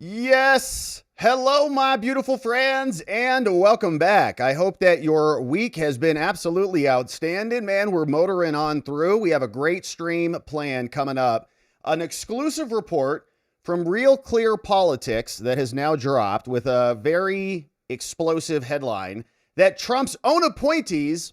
Yes. Hello, my beautiful friends, and welcome back. I hope that your week has been absolutely outstanding, man. We're motoring on through. We have a great stream planned coming up. An exclusive report from Real Clear Politics that has now dropped with a very explosive headline that Trump's own appointees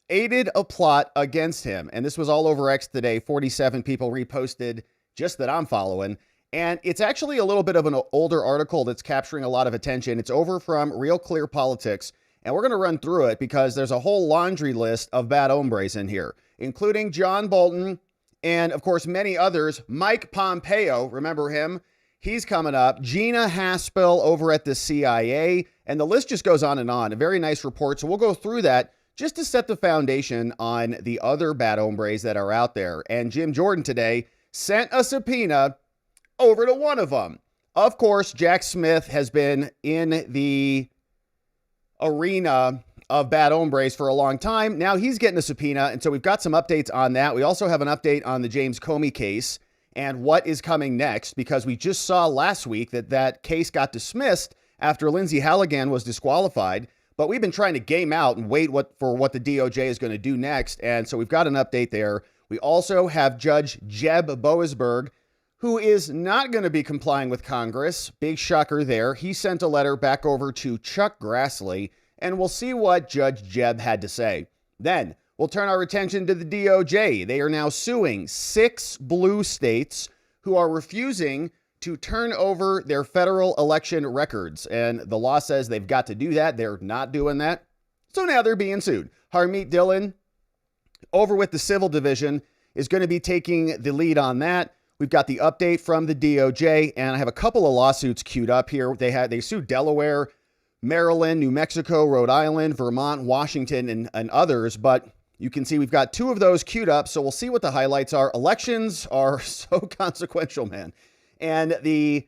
aided a plot against him. And this was all over X today. 47 people reposted just that I'm following. And it's actually a little bit of an older article that's capturing a lot of attention. It's over from Real Clear Politics, and we're going to run through it because there's a whole laundry list of bad hombres in here, including John Bolton and, of course, many others. Mike Pompeo, remember him? He's coming up. Gina Haspel over at the CIA, and the list just goes on and on. A very nice report, so we'll go through that just to set the foundation on the other bad hombres that are out there. And Jim Jordan today sent a subpoena over to one of them. Of course, Jack Smith has been in the arena of bad hombres for a long time. Now he's getting a subpoena, and so we've got some updates on that. We also have an update on the James Comey case and what is coming next, because we just saw last week that that case got dismissed after Lindsay Haligan was disqualified. But we've been trying to game out and wait for what the DOJ is going to do next, and so we've got an update there. We also have Judge Jeb Boasberg, who is not going to be complying with Congress. Big shocker there. He sent a letter back over to Chuck Grassley, and we'll see what Judge Jeb had to say. Then we'll turn our attention to the DOJ. They are now suing 6 blue states who are refusing to turn over their federal election records. And the law says they've got to do that. They're not doing that. So now they're being sued. Harmeet Dillon, over with the Civil Division, is going to be taking the lead on that. We've got the update from the DOJ, and I have a couple of lawsuits queued up here. They sued Delaware, Maryland, New Mexico, Rhode Island, Vermont, Washington, and others, but you can see we've got 2 of those queued up, so we'll see what the highlights are. Elections are so consequential, man. And the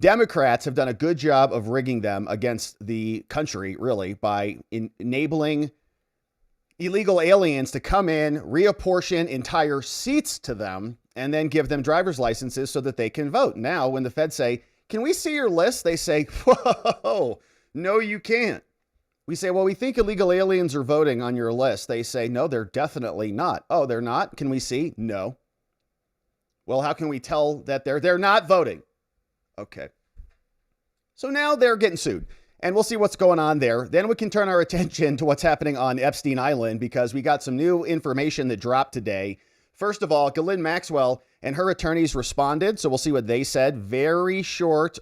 Democrats have done a good job of rigging them against the country, really, by enabling illegal aliens to come in, reapportion entire seats to them, and then give them driver's licenses so that they can vote. Now, when the feds say, can we see your list? They say, whoa, no, you can't. We say, well, we think illegal aliens are voting on your list. They say, no, they're definitely not. Oh, they're not? Can we see? No. Well, how can we tell that they're not voting? Okay. So now they're getting sued, and we'll see what's going on there. Then we can turn our attention to what's happening on Epstein Island, because we got some new information that dropped today. First of all, Ghislaine Maxwell and her attorneys responded, so we'll see what they said. Very short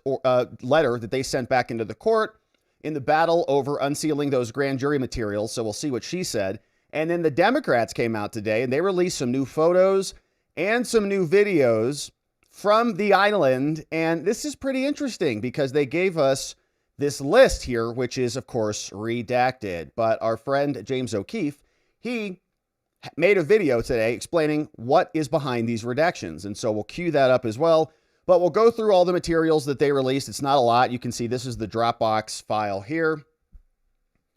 letter that they sent back into the court in the battle over unsealing those grand jury materials, so we'll see what she said. And then the Democrats came out today, and they released some new photos and some new videos from the island, and this is pretty interesting because they gave us this list here, which is, of course, redacted. But our friend James O'Keefe, he made a video today explaining what is behind these redactions. And so we'll cue that up as well. But we'll go through all the materials that they released. It's not a lot. You can see this is the Dropbox file here.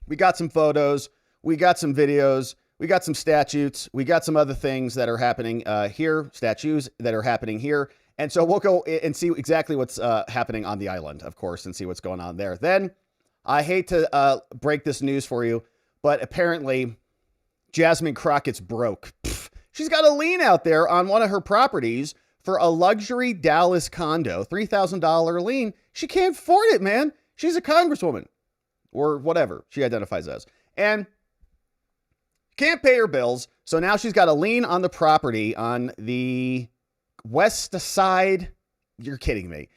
We got some photos. We got some videos. We got some statutes. We got some other things that are happening here, statues that are happening here. And so we'll go and see exactly what's happening on the island, of course, and see what's going on there. Then, I hate to break this news for you, but apparently Jasmine Crockett's broke. She's got a lien out there on one of her properties for a luxury Dallas condo, $3,000 lien. She can't afford it, man. She's a congresswoman or whatever she identifies as. And can't pay her bills. So now she's got a lien on the property on the west side. You're kidding me.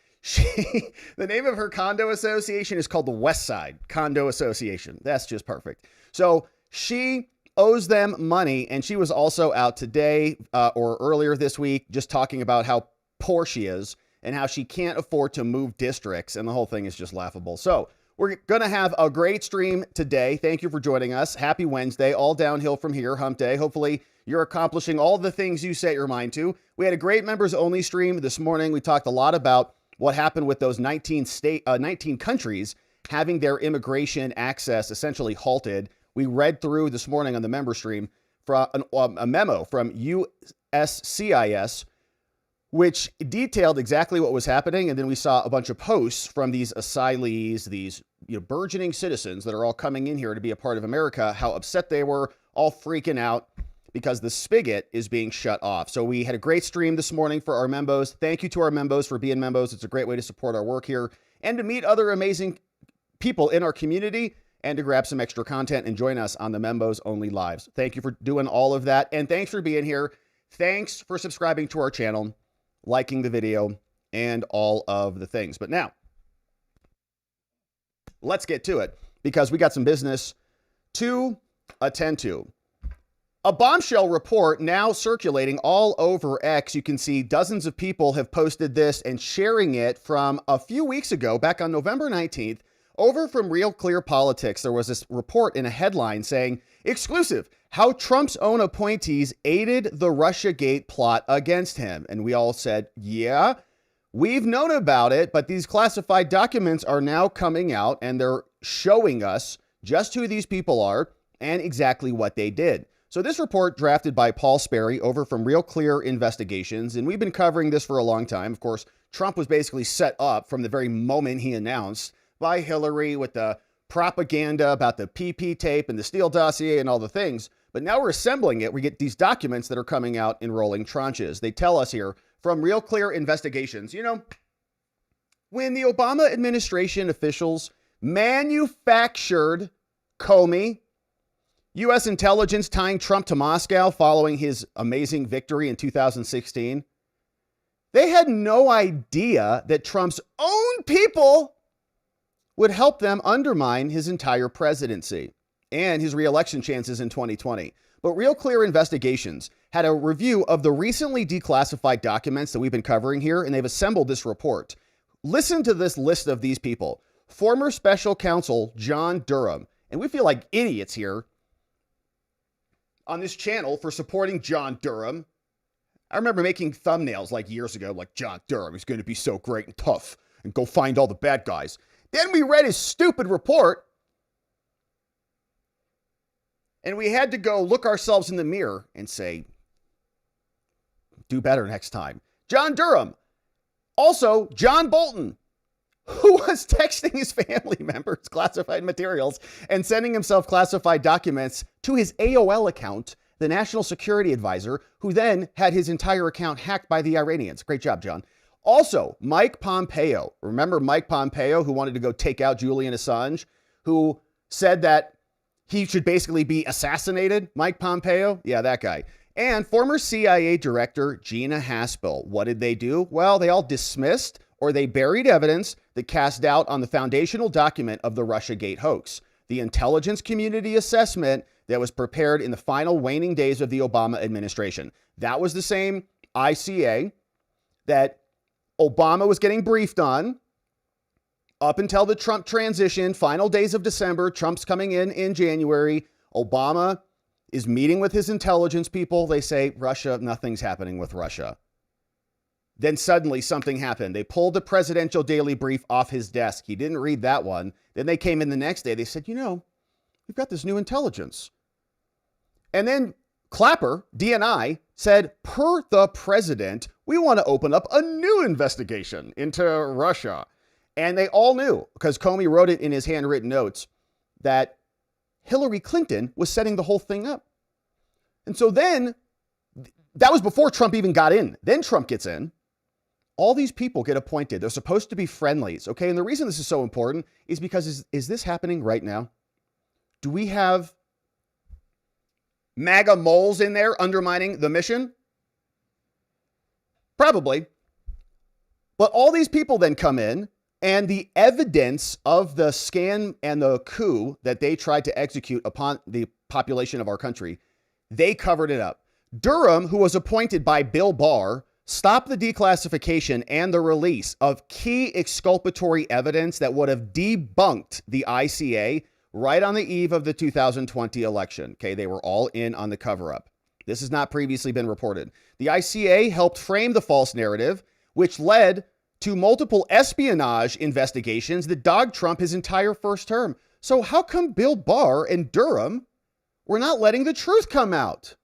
The name of her condo association is called the West Side Condo Association. That's just perfect. So she owes them money, and she was also out today or earlier this week just talking about how poor she is and how she can't afford to move districts, and the whole thing is just laughable. So we're going to have a great stream today. Thank you for joining us. Happy Wednesday. All downhill from here, hump day. Hopefully you're accomplishing all the things you set your mind to. We had a great members only stream this morning. We talked a lot about what happened with those 19 countries having their immigration access essentially halted. We read through this morning on the member stream from a memo from USCIS, which detailed exactly what was happening. And then we saw a bunch of posts from these asylees, these burgeoning citizens that are all coming in here to be a part of America, how upset they were, all freaking out because the spigot is being shut off. So we had a great stream this morning for our members. Thank you to our members for being members. It's a great way to support our work here and to meet other amazing people in our community and to grab some extra content and join us on the members only lives. Thank you for doing all of that. And thanks for being here. Thanks for subscribing to our channel, liking the video, and all of the things. But now, let's get to it because we got some business to attend to. A bombshell report now circulating all over X. You can see dozens of people have posted this and sharing it from a few weeks ago, back on November 19th, over from Real Clear Politics. There was this report in a headline saying, exclusive, how Trump's own appointees aided the Russiagate plot against him. And we all said, yeah, we've known about it, but these classified documents are now coming out and they're showing us just who these people are and exactly what they did. So this report drafted by Paul Sperry over from Real Clear Investigations, and we've been covering this for a long time. Of course, Trump was basically set up from the very moment he announced by Hillary with the propaganda about the PP tape and the Steele dossier and all the things. But now we're assembling it. We get these documents that are coming out in rolling tranches. They tell us here from Real Clear Investigations, when the Obama administration officials manufactured Comey, U.S. intelligence tying Trump to Moscow following his amazing victory in 2016, they had no idea that Trump's own people would help them undermine his entire presidency and his reelection chances in 2020. But Real Clear Investigations had a review of the recently declassified documents that we've been covering here, and they've assembled this report. Listen to this list of these people. Former special counsel John Durham, and we feel like idiots here on this channel for supporting John Durham. I remember making thumbnails like years ago, like John Durham is going to be so great and tough and go find all the bad guys. Then we read his stupid report and we had to go look ourselves in the mirror and say, do better next time. John Durham. Also, John Bolton, who was texting his family members classified materials and sending himself classified documents to his AOL account, the National Security Advisor, who then had his entire account hacked by the Iranians. Great job, John. Also, Mike Pompeo. Remember Mike Pompeo, who wanted to go take out Julian Assange, who said that he should basically be assassinated? Mike Pompeo? Yeah, that guy. And former CIA Director Gina Haspel. What did they do? Well, they all dismissed or they buried evidence that cast doubt on the foundational document of the Russiagate hoax, the intelligence community assessment that was prepared in the final waning days of the Obama administration. That was the same ICA that Obama was getting briefed on up until the Trump transition, final days of December. Trump's coming in January. Obama is meeting with his intelligence people. They say, Russia, nothing's happening with Russia. Then suddenly something happened. They pulled the presidential daily brief off his desk. He didn't read that one. Then they came in the next day. They said, we've got this new intelligence. And then Clapper, DNI, said, per the president, we want to open up a new investigation into Russia. And they all knew, because Comey wrote it in his handwritten notes, that Hillary Clinton was setting the whole thing up. And so then, that was before Trump even got in. Then Trump gets in. All these people get appointed. They're supposed to be friendlies, okay? And the reason this is so important is because is this happening right now? Do we have MAGA moles in there undermining the mission? Probably. But all these people then come in, and the evidence of the scam and the coup that they tried to execute upon the population of our country, they covered it up. Durham, who was appointed by Bill Barr, stopped the declassification and the release of key exculpatory evidence that would have debunked the ICA right on the eve of the 2020 election. Okay, they were all in on the cover-up. This has not previously been reported. The ICA helped frame the false narrative, which led to multiple espionage investigations that dogged Trump his entire first term. So how come Bill Barr and Durham were not letting the truth come out?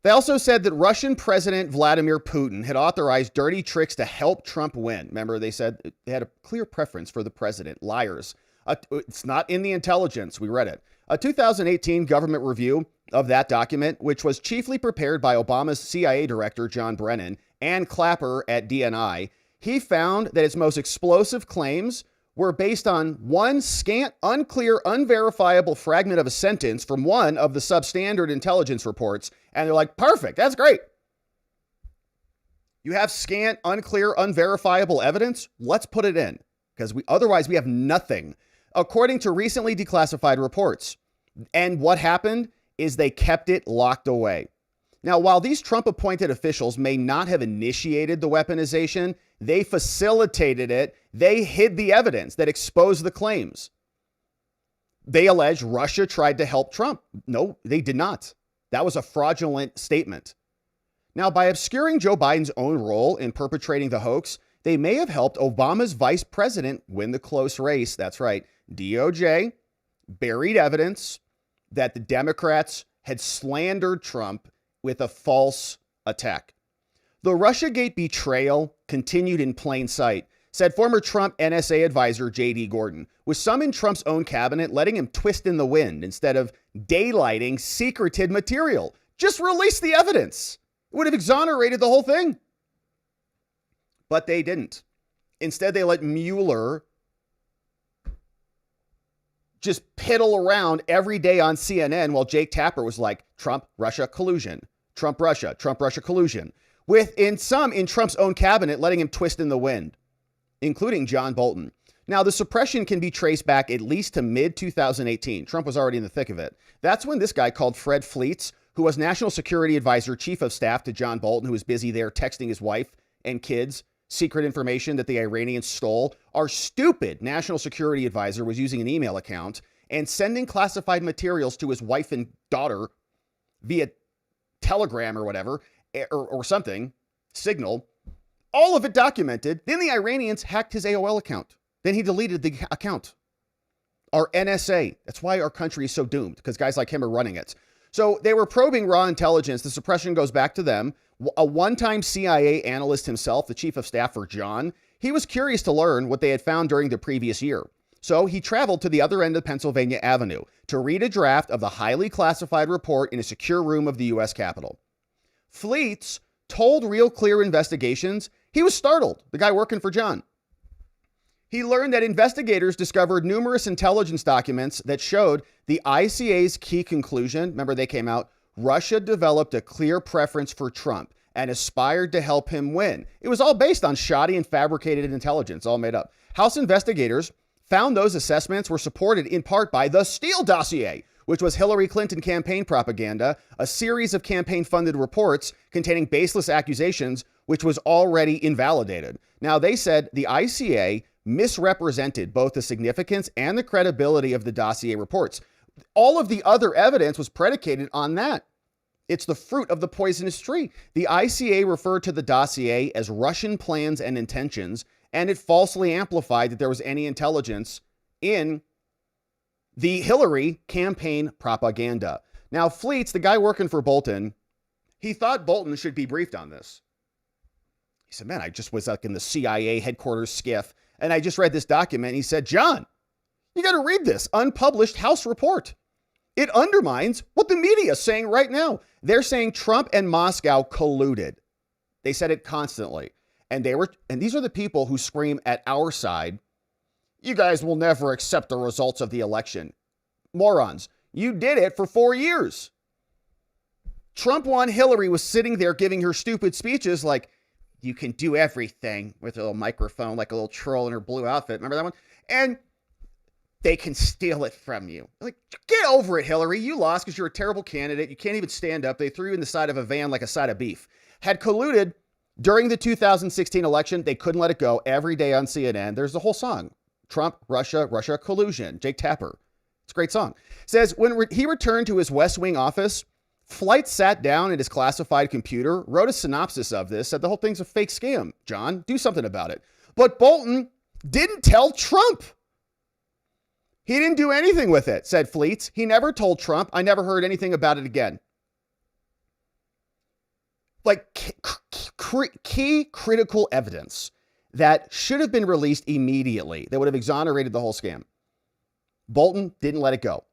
They also said that Russian President Vladimir Putin had authorized dirty tricks to help Trump win. Remember, they said they had a clear preference for the president. Liars. It's not in the intelligence. We read it. A 2018 government review of that document, which was chiefly prepared by Obama's CIA director, John Brennan, and Clapper at DNI, he found that its most explosive claims were based on one scant, unclear, unverifiable fragment of a sentence from one of the substandard intelligence reports. And they're like, perfect, that's great. You have scant, unclear, unverifiable evidence? Let's put it in, because otherwise we have nothing. According to recently declassified reports. And what happened is they kept it locked away. Now, while these Trump-appointed officials may not have initiated the weaponization, they facilitated it. They hid the evidence that exposed the claims. They allege Russia tried to help Trump. No, they did not. That was a fraudulent statement. Now, by obscuring Joe Biden's own role in perpetrating the hoax, they may have helped Obama's vice president win the close race. That's right. DOJ buried evidence that the Democrats had slandered Trump with a false attack. The Russiagate betrayal continued in plain sight, said former Trump NSA advisor J.D. Gordon, with some in Trump's own cabinet letting him twist in the wind instead of daylighting secreted material. Just release the evidence. It would have exonerated the whole thing. But they didn't. Instead, they let Mueller just piddle around every day on CNN while Jake Tapper was like, Trump, Russia, collusion. Trump, Russia collusion. In Trump's own cabinet, letting him twist in the wind, including John Bolton. Now, the suppression can be traced back at least to mid-2018. Trump was already in the thick of it. That's when this guy called Fred Fleets, who was National Security Advisor, Chief of Staff to John Bolton, who was busy there texting his wife and kids secret information that the Iranians stole. Our stupid National Security Advisor was using an email account and sending classified materials to his wife and daughter via Telegram or whatever, or something, Signal, all of it documented. Then the Iranians hacked his AOL account. Then he deleted the account. Our NSA, that's why our country is so doomed, because guys like him are running it. So they were probing raw intelligence. The suppression goes back to them. A one-time CIA analyst himself, the chief of staff for John, he was curious to learn what they had found during the previous year. So he traveled to the other end of Pennsylvania Avenue to read a draft of the highly classified report in a secure room of the U.S. Capitol. Fleets told Real Clear Investigations he was startled, the guy working for John. He learned that investigators discovered numerous intelligence documents that showed the ICA's key conclusion. Remember, they came out. Russia developed a clear preference for Trump and aspired to help him win. It was all based on shoddy and fabricated intelligence, all made up. House investigators found those assessments were supported in part by the Steele dossier, which was Hillary Clinton campaign propaganda, a series of campaign-funded reports containing baseless accusations, which was already invalidated. Now, they said the ICA misrepresented both the significance and the credibility of the dossier reports. All of the other evidence was predicated on that. It's the fruit of the poisonous tree. The ICA referred to the dossier as Russian plans and intentions, and it falsely amplified that there was any intelligence in the Hillary campaign propaganda. Now, Fleets, the guy working for Bolton, he thought Bolton should be briefed on this. He said, man, I just was like in the CIA headquarters skiff, and I just read this document. He said, John, you got to read this unpublished House report. It undermines what the media is saying right now. They're saying Trump and Moscow colluded. They said it constantly. And these are the people who scream at our side, you guys will never accept the results of the election. Morons, you did it for 4 years. Trump won. Hillary was sitting there giving her stupid speeches like, you can do everything, with a little microphone, like a little troll in her blue outfit. Remember that one? And they can steal it from you. Like, get over it, Hillary. You lost because you're a terrible candidate. You can't even stand up. They threw you in the side of a van like a side of beef. Had colluded during the 2016 election. They couldn't let it go. Every day on CNN, there's the whole song. Trump, Russia collusion. Jake Tapper. It's a great song. Says when he returned to his West Wing office, Flight sat down at his classified computer, wrote a synopsis of this, said the whole thing's a fake scam. John, do something about it. But Bolton didn't tell Trump. He didn't do anything with it, said Fleets. He never told Trump. I never heard anything about it again. like key critical evidence that should have been released immediately that would have exonerated the whole scam. Bolton didn't let it go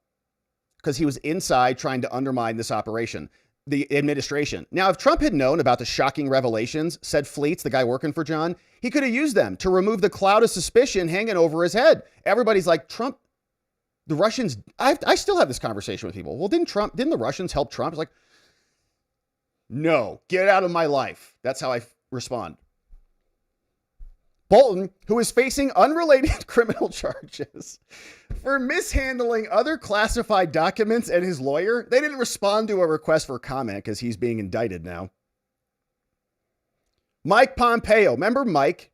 because he was inside trying to undermine this operation, the administration. Now, if Trump had known about the shocking revelations, said Fleets, the guy working for John, he could have used them to remove the cloud of suspicion hanging over his head. Everybody's like, Trump, the Russians, I still have this conversation with people. Well, didn't the Russians help Trump? It's like, no, get out of my life. That's how I respond. Bolton, who is facing unrelated criminal charges for mishandling other classified documents, and his lawyer, they didn't respond to a request for comment because he's being indicted now. Mike Pompeo, remember Mike?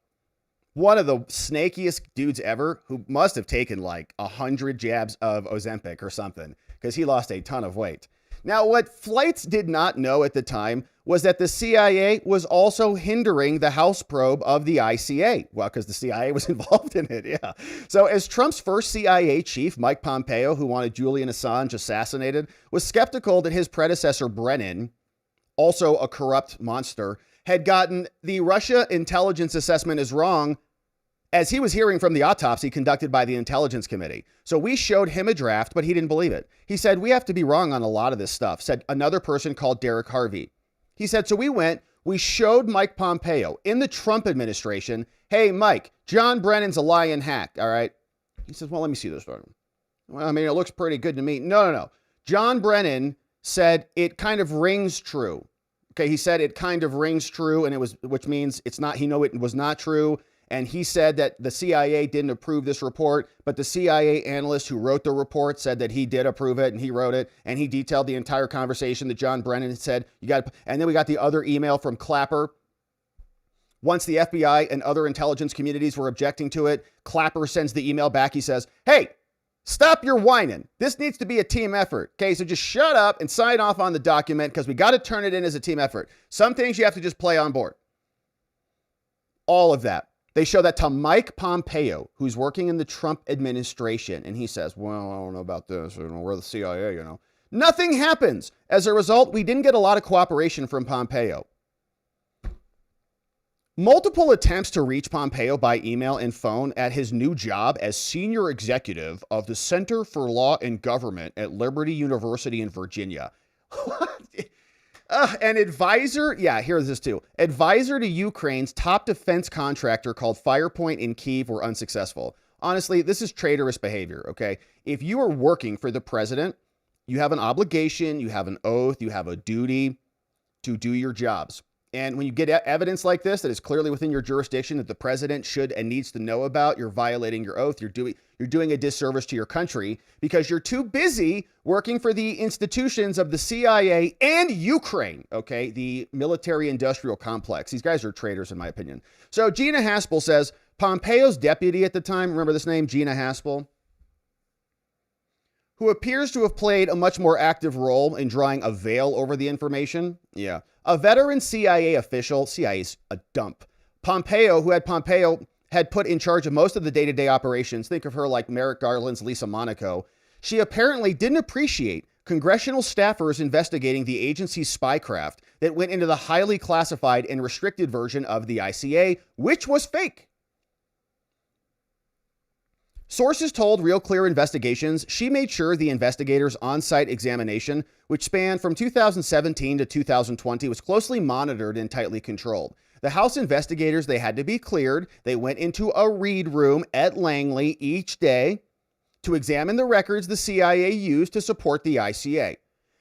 One of the snakiest dudes ever, who must have taken like 100 jabs of Ozempic or something because he lost a ton of weight. Now, what Flights did not know at the time was that the CIA was also hindering the House probe of the ICA. Well, because the CIA was involved in it, yeah. So as Trump's first CIA chief, Mike Pompeo, who wanted Julian Assange assassinated, was skeptical that his predecessor, Brennan, also a corrupt monster, had gotten the Russia intelligence assessment as wrong as he was hearing from the autopsy conducted by the Intelligence Committee. So we showed him a draft, but he didn't believe it. He said, we have to be wrong on a lot of this stuff, said another person called Derek Harvey. He said, so we showed Mike Pompeo in the Trump administration, hey, Mike, John Brennan's a lying hack, all right? He says, well, let me see this. Well, I mean, it looks pretty good to me. No. John Brennan said it kind of rings true. Okay, he said it kind of rings true, and which means it's not, it was not true. And he said that the CIA didn't approve this report, but the CIA analyst who wrote the report said that he did approve it and he wrote it. And he detailed the entire conversation that John Brennan had said, and then we got the other email from Clapper. Once the FBI and other intelligence communities were objecting to it, Clapper sends the email back. He says, hey, stop your whining. This needs to be a team effort. Okay, so just shut up and sign off on the document because we got to turn it in as a team effort. Some things you have to just play on board. All of that. They show that to Mike Pompeo, who's working in the Trump administration. And he says, well, I don't know about this. We're the CIA, Nothing happens. As a result, we didn't get a lot of cooperation from Pompeo. Multiple attempts to reach Pompeo by email and phone at his new job as senior executive of the Center for Law and Government at Liberty University in Virginia. An advisor, here's this too. Advisor to Ukraine's top defense contractor called Firepoint in Kyiv were unsuccessful. Honestly, this is traitorous behavior, okay? If you are working for the president, you have an obligation, you have an oath, you have a duty to do your jobs. And when you get evidence like this that is clearly within your jurisdiction that the president should and needs to know about, you're violating your oath. You're doing a disservice to your country because you're too busy working for the institutions of the CIA and Ukraine, okay? The military-industrial complex. These guys are traitors, in my opinion. So Gina Haspel says, Pompeo's deputy at the time, remember this name, Gina Haspel, who appears to have played a much more active role in drawing a veil over the information. Yeah. A veteran CIA official, CIA's a dump. Pompeo had put in charge of most of the day-to-day operations. Think of her like Merrick Garland's Lisa Monaco. She apparently didn't appreciate congressional staffers investigating the agency's spycraft that went into the highly classified and restricted version of the ICA, which was fake. Sources told Real Clear Investigations she made sure the investigators' on-site examination, which spanned from 2017 to 2020, was closely monitored and tightly controlled. The House investigators, they had to be cleared. They went into a read room at Langley each day to examine the records the CIA used to support the ICA.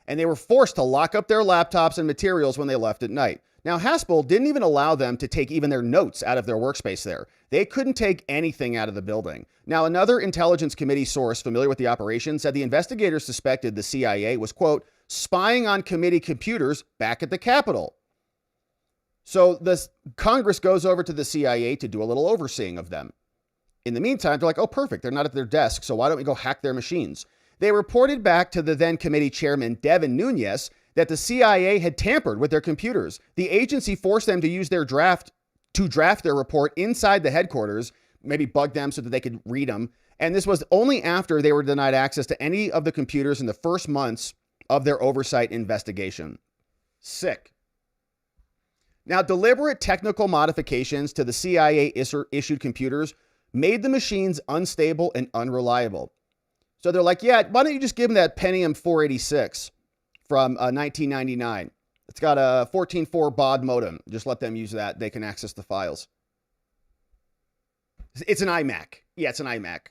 And they were forced to lock up their laptops and materials when they left at night. Now, Haspel didn't even allow them to take even their notes out of their workspace there. They couldn't take anything out of the building. Now, another Intelligence Committee source familiar with the operation said the investigators suspected the CIA was, quote, spying on committee computers back at the Capitol. So the Congress goes over to the CIA to do a little overseeing of them. In the meantime, they're like, oh, perfect. They're not at their desk, so why don't we go hack their machines? They reported back to the then committee chairman, Devin Nunes, that the CIA had tampered with their computers. The agency forced them to use their draft their report inside the headquarters, maybe bug them so that they could read them. And this was only after they were denied access to any of the computers in the first months of their oversight investigation. Sick. Now, deliberate technical modifications to the CIA issued computers made the machines unstable and unreliable. So they're like, yeah, why don't you just give them that Pentium 486 from 1999? It's got a 14.4 baud modem. Just let them use that. They can access the files. It's an iMac. Yeah, it's an iMac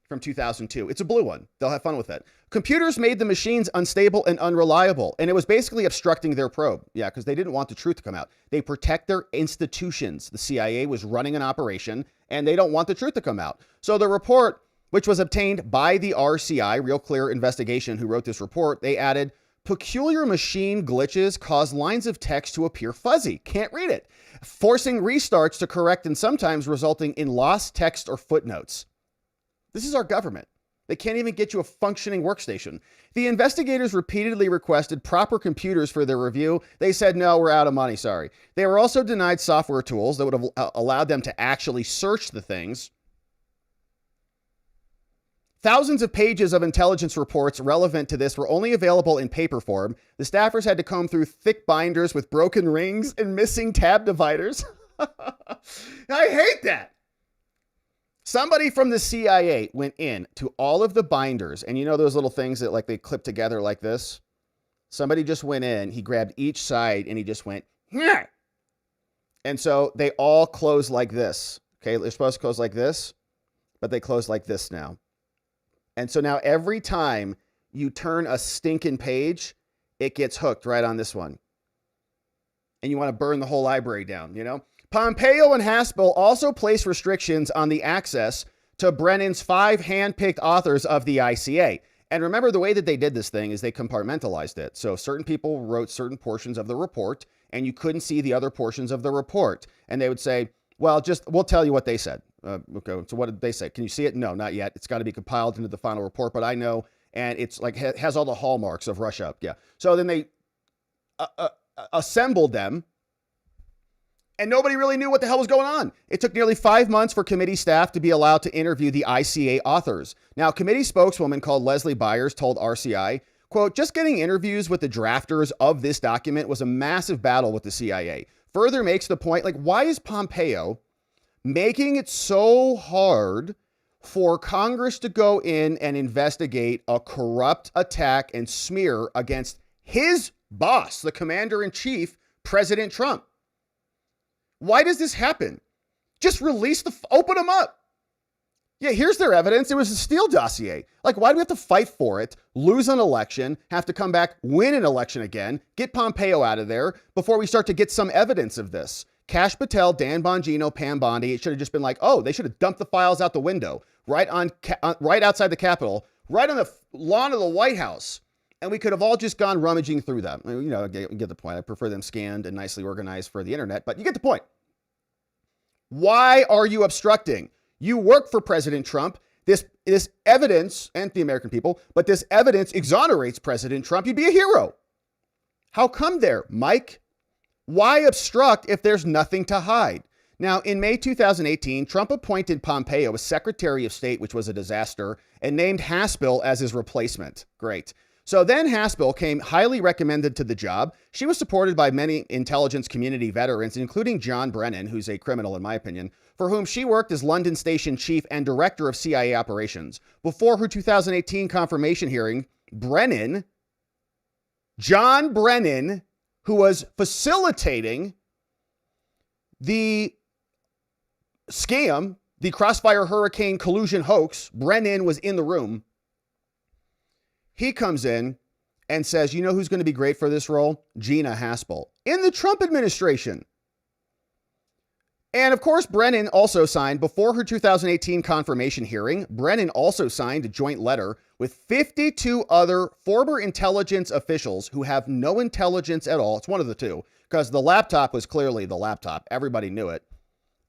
from 2002. It's a blue one. They'll have fun with it. Computers made the machines unstable and unreliable, and it was basically obstructing their probe. Yeah, because they didn't want the truth to come out. They protect their institutions. The CIA was running an operation, and they don't want the truth to come out. So the report, which was obtained by the RCI, Real Clear Investigation, who wrote this report, they added, peculiar machine glitches cause lines of text to appear fuzzy. Can't read it. Forcing restarts to correct and sometimes resulting in lost text or footnotes. This is our government. They can't even get you a functioning workstation. The investigators repeatedly requested proper computers for their review. They said, no, we're out of money, sorry. They were also denied software tools that would have allowed them to actually search the things. Thousands of pages of intelligence reports relevant to this were only available in paper form. The staffers had to comb through thick binders with broken rings and missing tab dividers. I hate that. Somebody from the CIA went in to all of the binders, and you know those little things that like they clip together like this? Somebody just went in, he grabbed each side and he just went, Nyeh! And so they all close like this. Okay, they're supposed to close like this, but they close like this now. And so now every time you turn a stinking page, it gets hooked right on this one. And you want to burn the whole library down, you know? Pompeo and Haspel also placed restrictions on the access to Brennan's 5 hand-picked authors of the ICA. And remember, the way that they did this thing is they compartmentalized it. So certain people wrote certain portions of the report, and you couldn't see the other portions of the report. And they would say, well, we'll tell you what they said. Okay, so what did they say? Can you see it? No, not yet. It's got to be compiled into the final report, but I know. And it's like, has all the hallmarks of Russia. Yeah. So then they assembled them, and nobody really knew what the hell was going on. It took nearly 5 months for committee staff to be allowed to interview the ICA authors. Now, committee spokeswoman called Leslie Byers told RCI, quote, just getting interviews with the drafters of this document was a massive battle with the CIA. Further makes the point, like, why is Pompeo making it so hard for Congress to go in and investigate a corrupt attack and smear against his boss, the commander-in-chief, President Trump? Why does this happen? Just release open them up. Yeah, here's their evidence. It was a Steele dossier. Like, why do we have to fight for it, lose an election, have to come back, win an election again, get Pompeo out of there before we start to get some evidence of this? Kash Patel, Dan Bongino, Pam Bondi, it should have just been like, oh, they should have dumped the files out the window, right outside the Capitol, right on the lawn of the White House. And we could have all just gone rummaging through them. You know, get the point. I prefer them scanned and nicely organized for the internet, but you get the point. Why are you obstructing? You work for President Trump. This evidence, and the American people, but this evidence exonerates President Trump. You'd be a hero. How come there, Mike? Why obstruct if there's nothing to hide? Now, in May 2018, Trump appointed Pompeo as Secretary of State, which was a disaster, and named Haspel as his replacement. Great. So then Haspel came highly recommended to the job. She was supported by many intelligence community veterans, including John Brennan, who's a criminal in my opinion, for whom she worked as London Station Chief and Director of CIA Operations. Before her 2018 confirmation hearing, John Brennan, who was facilitating the scam, the Crossfire Hurricane collusion hoax, Brennan was in the room. He comes in and says, you know who's going to be great for this role? Gina Haspel in the Trump administration. And of course, Brennan also signed, before her 2018 confirmation hearing, Brennan also signed a joint letter with 52 other former intelligence officials who have no intelligence at all. It's one of the two, because the laptop was clearly the laptop. Everybody knew it,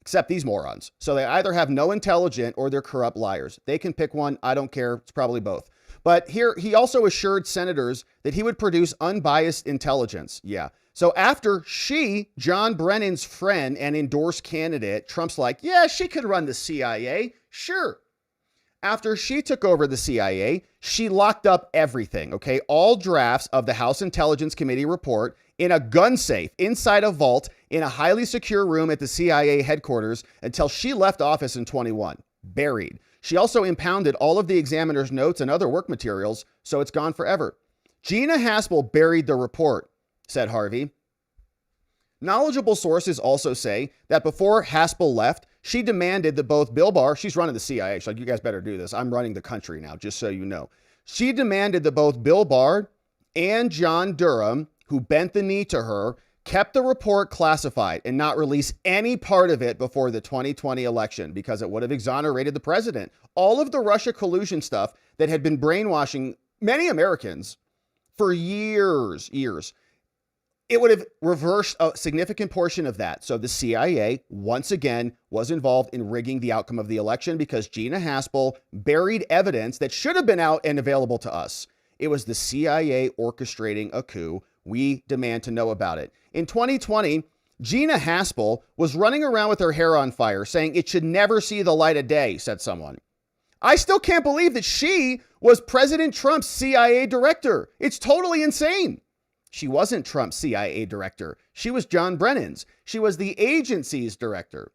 except these morons. So they either have no intelligence or they're corrupt liars. They can pick one. I don't care. It's probably both. But here, he also assured senators that he would produce unbiased intelligence. Yeah. So after John Brennan's friend and endorsed candidate, Trump's like, yeah, she could run the CIA. Sure. After she took over the CIA, she locked up everything, okay? All drafts of the House Intelligence Committee report in a gun safe inside a vault in a highly secure room at the CIA headquarters until she left office in 21. Buried. She also impounded all of the examiner's notes and other work materials, so it's gone forever. Gina Haspel buried the report, said Harvey. Knowledgeable sources also say that before Haspel left, she demanded that both Bill Barr, she's running the CIA, she's like, you guys better do this. I'm running the country now, just so you know. She demanded that both Bill Barr and John Durham, who bent the knee to her, kept the report classified and not release any part of it before the 2020 election because it would have exonerated the president. All of the Russia collusion stuff that had been brainwashing many Americans for years, it would have reversed a significant portion of that. So the CIA, once again, was involved in rigging the outcome of the election because Gina Haspel buried evidence that should have been out and available to us. It was the CIA orchestrating a coup. We demand to know about it. In 2020, Gina Haspel was running around with her hair on fire saying it should never see the light of day, said someone. I still can't believe that she was President Trump's CIA director. It's totally insane. She wasn't Trump's CIA director. She was John Brennan's. She was the agency's director.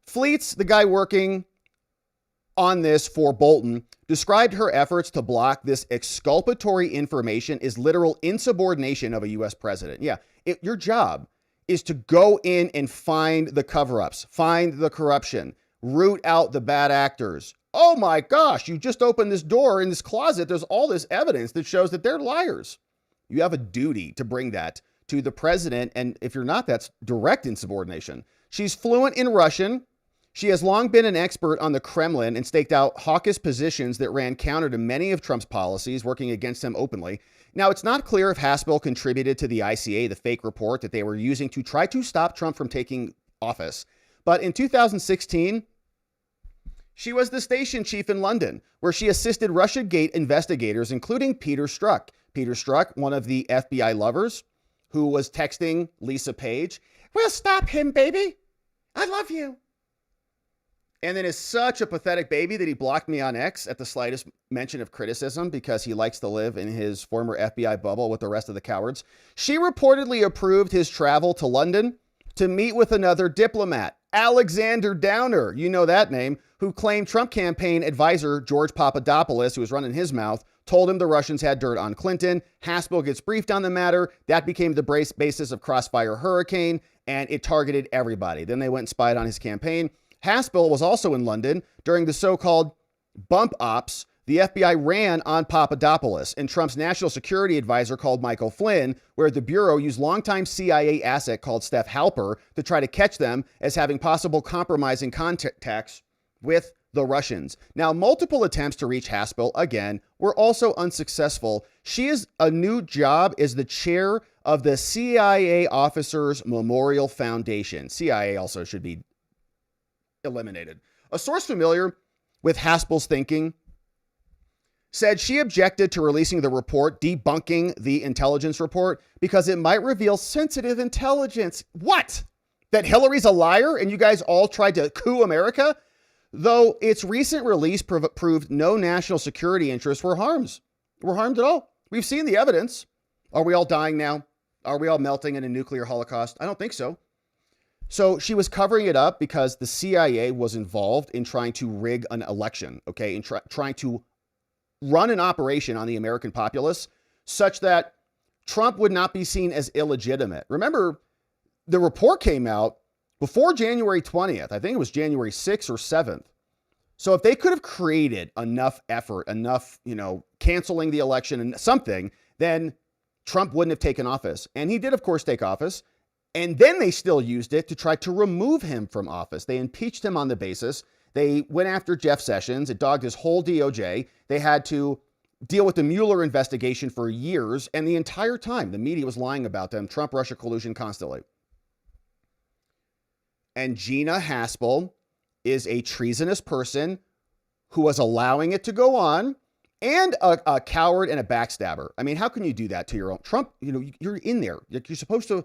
Fleets, the guy working on this for Bolton, described her efforts to block this exculpatory information as literal insubordination of a U.S. president. Yeah, your job is to go in and find the cover-ups, find the corruption, root out the bad actors. Oh my gosh, you just opened this door in this closet. There's all this evidence that shows that they're liars. You have a duty to bring that to the president. And if you're not, that's direct insubordination. She's fluent in Russian. She has long been an expert on the Kremlin and staked out hawkish positions that ran counter to many of Trump's policies, working against them openly. Now, it's not clear if Haspel contributed to the ICA, the fake report that they were using to try to stop Trump from taking office. But in 2016, she was the station chief in London, where she assisted Russiagate investigators, including Peter Strzok. Peter Strzok, one of the FBI lovers, who was texting Lisa Page, "We'll stop him, baby. I love you." And then is such a pathetic baby that he blocked me on X at the slightest mention of criticism because he likes to live in his former FBI bubble with the rest of the cowards. She reportedly approved his travel to London to meet with another diplomat, Alexander Downer, you know that name, who claimed Trump campaign advisor George Papadopoulos, who was running his mouth, told him the Russians had dirt on Clinton. Haspel gets briefed on the matter. That became the basis of Crossfire Hurricane, and it targeted everybody. Then they went and spied on his campaign. Haspel was also in London during the so-called bump ops the FBI ran on Papadopoulos and Trump's national security advisor called Michael Flynn, where the Bureau used longtime CIA asset called Steph Halper to try to catch them as having possible compromising contacts with the Russians. Now, multiple attempts to reach Haspel, again, were also unsuccessful. She is a new job as the chair of the CIA Officers Memorial Foundation. CIA also should be eliminated. A source familiar with Haspel's thinking said she objected to releasing the report, debunking the intelligence report, because it might reveal sensitive intelligence. What? That Hillary's a liar and you guys all tried to coup America? Though its recent release proved no national security interests were harmed at all. We've seen the evidence. Are we all dying now? Are we all melting in a nuclear holocaust? I don't think so. So she was covering it up because the CIA was involved in trying to rig an election, okay, and trying to run an operation on the American populace such that Trump would not be seen as illegitimate. Remember, the report came out before January 20th. I think it was January 6th or 7th. So if they could have created enough effort, enough, canceling the election and something, then Trump wouldn't have taken office. And he did, of course, take office. And then they still used it to try to remove him from office. They impeached him on the basis. They went after Jeff Sessions. It dogged his whole DOJ. They had to deal with the Mueller investigation for years. And the entire time, the media was lying about them. Trump-Russia collusion constantly. And Gina Haspel is a treasonous person who was allowing it to go on, and a coward and a backstabber. I mean, how can you do that to your own? Trump, you're in there. You're supposed to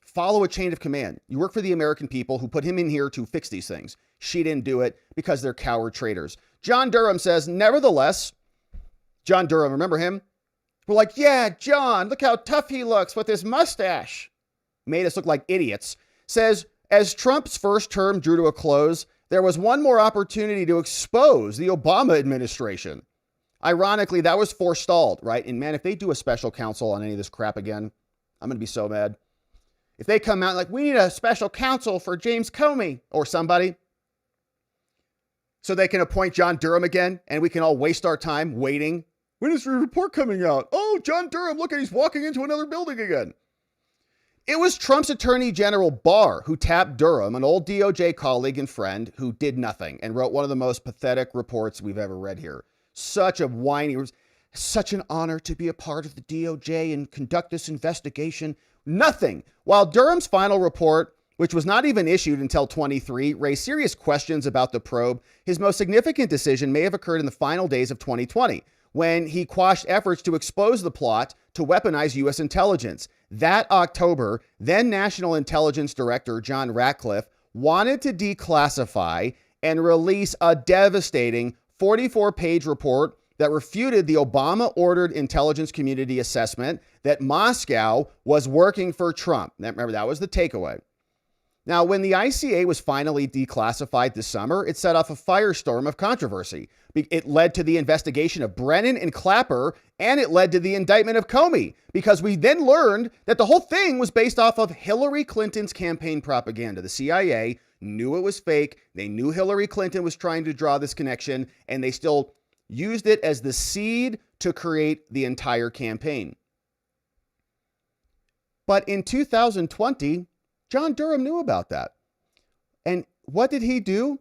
follow a chain of command. You work for the American people who put him in here to fix these things. She didn't do it because they're coward traitors. John Durham says, nevertheless, John Durham, remember him? We're like, yeah, John, look how tough he looks with his mustache. made us look like idiots, says, as Trump's first term drew to a close, there was one more opportunity to expose the Obama administration. Ironically, that was forestalled, right? And man, if they do a special counsel on any of this crap again, I'm going to be so mad. If they come out like, we need a special counsel for James Comey or somebody, so they can appoint John Durham again, and we can all waste our time waiting. When is the report coming out? Oh, John Durham, look at, he's walking into another building again. It was Trump's Attorney General Barr who tapped Durham, an old DOJ colleague and friend who did nothing and wrote one of the most pathetic reports we've ever read here. Such a whiny, such an honor to be a part of the DOJ and conduct this investigation. Nothing. While Durham's final report, which was not even issued until 23, raised serious questions about the probe, his most significant decision may have occurred in the final days of 2020, when he quashed efforts to expose the plot to weaponize U.S. intelligence. That October, then National Intelligence Director John Ratcliffe wanted to declassify and release a devastating 44-page report that refuted the Obama-ordered intelligence community assessment that Moscow was working for Trump. Remember, that was the takeaway. Now, when the ICA was finally declassified this summer, it set off a firestorm of controversy. It led to the investigation of Brennan and Clapper, and it led to the indictment of Comey, because we then learned that the whole thing was based off of Hillary Clinton's campaign propaganda. The CIA knew it was fake. They knew Hillary Clinton was trying to draw this connection, and they still used it as the seed to create the entire campaign. But in 2020, John Durham knew about that. And what did he do?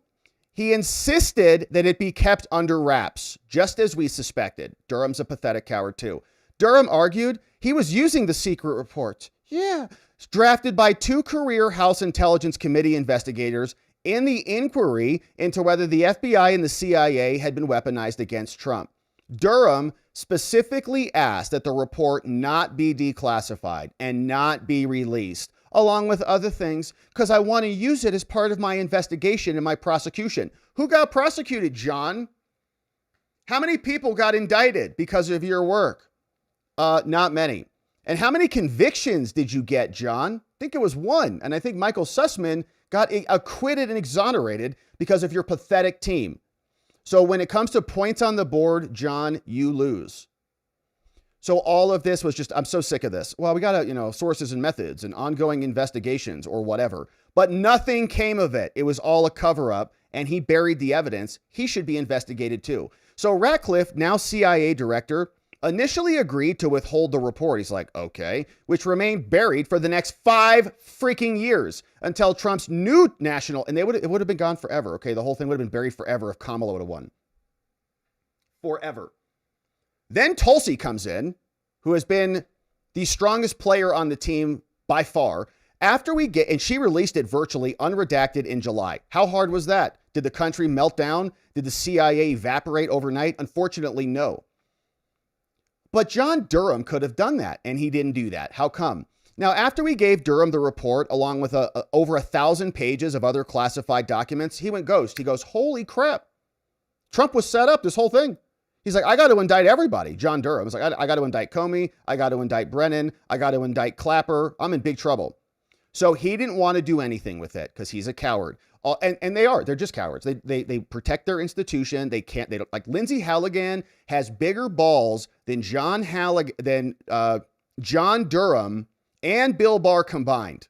He insisted that it be kept under wraps, just as we suspected. Durham's a pathetic coward too. Durham argued he was using the secret reports. Yeah, drafted by two career House Intelligence Committee investigators in the inquiry into whether the FBI and the CIA had been weaponized against Trump. Durham specifically asked that the report not be declassified and not be released, along with other things, because I want to use it as part of my investigation and my prosecution. Who got prosecuted, John? How many people got indicted because of your work? Not many. And how many convictions did you get, John? I think it was one. And I think Michael Sussman got acquitted and exonerated because of your pathetic team. So when it comes to points on the board, John, you lose. So all of this was just, I'm so sick of this. Well, we got to, sources and methods and ongoing investigations or whatever, but nothing came of it. It was all a cover up, and he buried the evidence. He should be investigated too. So Ratcliffe, now CIA director, initially agreed to withhold the report. He's like, okay, which remained buried for the next 5 freaking years until Trump's new national, and it would have been gone forever. Okay. The whole thing would have been buried forever if Kamala would have won. Forever. Then Tulsi comes in, who has been the strongest player on the team by far. And she released it virtually unredacted in July. How hard was that? Did the country melt down? Did the CIA evaporate overnight? Unfortunately, no. But John Durham could have done that, and he didn't do that. How come? Now, after we gave Durham the report, along with over 1,000 pages of other classified documents, he went ghost. He goes, holy crap. Trump was set up, this whole thing. He's like, I got to indict everybody. John Durham was like, I got to indict Comey. I got to indict Brennan. I got to indict Clapper. I'm in big trouble. So he didn't want to do anything with it because he's a coward. And they're just cowards. They protect their institution. They don't, like Lindsay Haligan has bigger balls than John Durham and Bill Barr combined.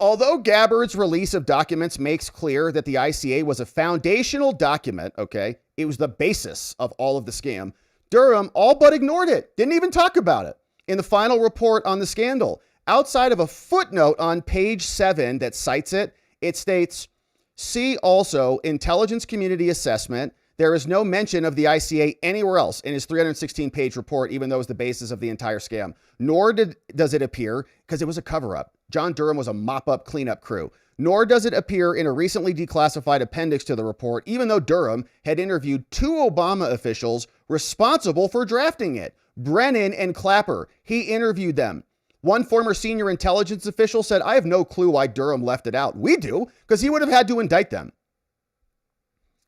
Although Gabbard's release of documents makes clear that the ICA was a foundational document, okay, it was the basis of all of the scam, Durham all but ignored it, didn't even talk about it. In the final report on the scandal, outside of a footnote on page 7 that cites it, it states, see also intelligence community assessment. There is no mention of the ICA anywhere else in his 316-page report, even though it was the basis of the entire scam. Nor does it appear, because it was a cover-up. John Durham was a mop-up cleanup crew. Nor does it appear in a recently declassified appendix to the report, even though Durham had interviewed 2 Obama officials responsible for drafting it, Brennan and Clapper. He interviewed them. One former senior intelligence official said, I have no clue why Durham left it out. We do, because he would have had to indict them.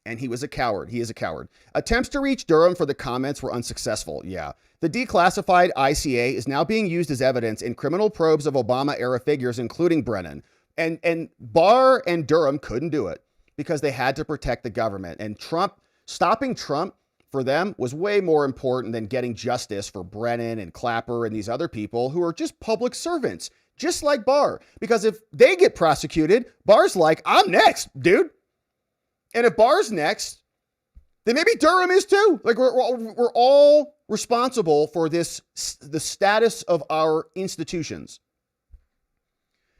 And he was a coward. He is a coward. Attempts to reach Durham for the comments were unsuccessful. Yeah. The declassified ICA is now being used as evidence in criminal probes of Obama-era figures, including Brennan. And Barr and Durham couldn't do it because they had to protect the government. And stopping Trump for them was way more important than getting justice for Brennan and Clapper and these other people who are just public servants, just like Barr. Because if they get prosecuted, Barr's like, I'm next, dude. And if Barr's next, then maybe Durham is too. Like we're all responsible for the status of our institutions.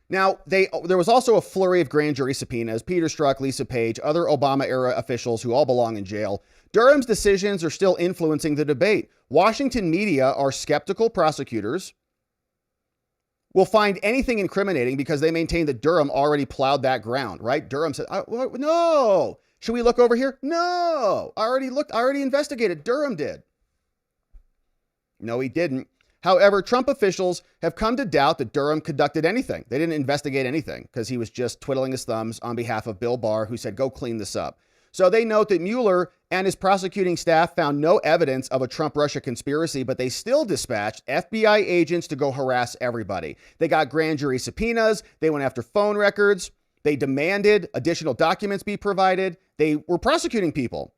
Now, there was also a flurry of grand jury subpoenas. Peter Strzok, Lisa Page, other Obama-era officials who all belong in jail. Durham's decisions are still influencing the debate. Washington media are skeptical prosecutors will find anything incriminating because they maintain that Durham already plowed that ground, right? Durham said, no. Should we look over here? No. I already investigated. Durham did. No, he didn't. However, Trump officials have come to doubt that Durham conducted anything. They didn't investigate anything because he was just twiddling his thumbs on behalf of Bill Barr, who said, go clean this up. So they note that Mueller and his prosecuting staff found no evidence of a Trump-Russia conspiracy, but they still dispatched FBI agents to go harass everybody. They got grand jury subpoenas. They went after phone records. They demanded additional documents be provided. They were prosecuting people.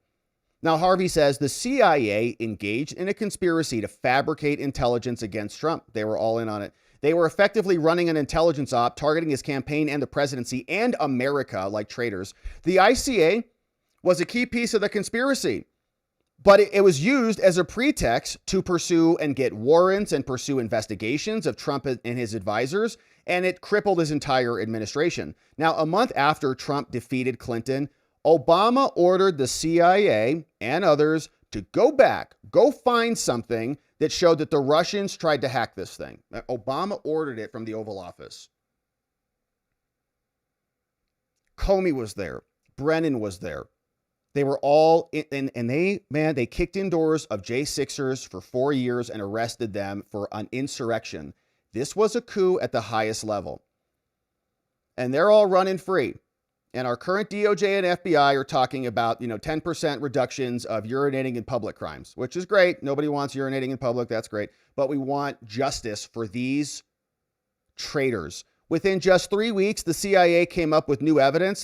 Now, Harvey says the CIA engaged in a conspiracy to fabricate intelligence against Trump. They were all in on it. They were effectively running an intelligence op targeting his campaign and the presidency and America like traitors. The ICA was a key piece of the conspiracy, but it was used as a pretext to pursue and get warrants and pursue investigations of Trump and his advisors, and it crippled his entire administration. Now, a month after Trump defeated Clinton, Obama ordered the CIA and others to go find something that showed that the Russians tried to hack this thing. Obama ordered it from the Oval Office. Comey was there. Brennan was there. They were all in, and they kicked in doors of J6ers for 4 years and arrested them for an insurrection. This was a coup at the highest level. And they're all running free. And our current DOJ and FBI are talking about, 10% reductions of urinating in public crimes, which is great. Nobody wants urinating in public. That's great. But we want justice for these traitors. Within just 3 weeks, the CIA came up with new evidence.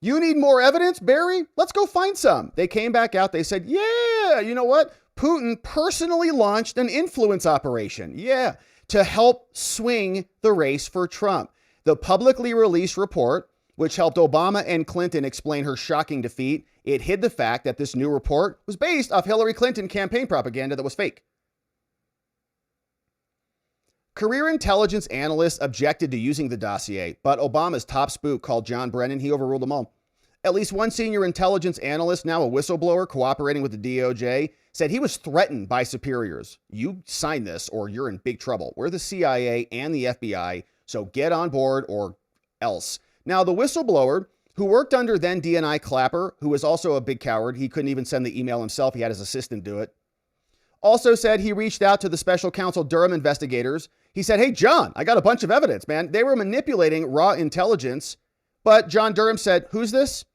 You need more evidence, Barry? Let's go find some. They came back out. They said, yeah, you know what? Putin personally launched an influence operation. Yeah, to help swing the race for Trump. The publicly released report, which helped Obama and Clinton explain her shocking defeat, it hid the fact that this new report was based off Hillary Clinton campaign propaganda that was fake. Career intelligence analysts objected to using the dossier, but Obama's top spook called John Brennan, he overruled them all. At least one senior intelligence analyst, now a whistleblower cooperating with the DOJ, said he was threatened by superiors. You sign this or you're in big trouble. We're the CIA and the FBI, so get on board or else. Now, the whistleblower who worked under then DNI Clapper, who was also a big coward, he couldn't even send the email himself, he had his assistant do it, also said he reached out to the special counsel Durham investigators. He said, hey, John, I got a bunch of evidence, man. They were manipulating raw intelligence. But John Durham said, who's this?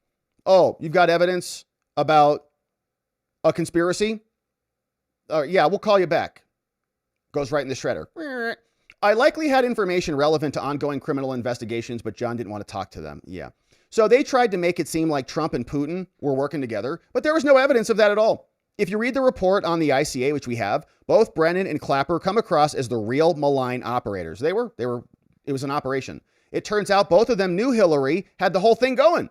Oh, you've got evidence about a conspiracy? Yeah, we'll call you back. Goes right in the shredder. I likely had information relevant to ongoing criminal investigations, but John didn't want to talk to them. Yeah. So they tried to make it seem like Trump and Putin were working together, but there was no evidence of that at all. If you read the report on the ICA, which we have, both Brennan and Clapper come across as the real malign operators. It was an operation. It turns out both of them knew Hillary had the whole thing going.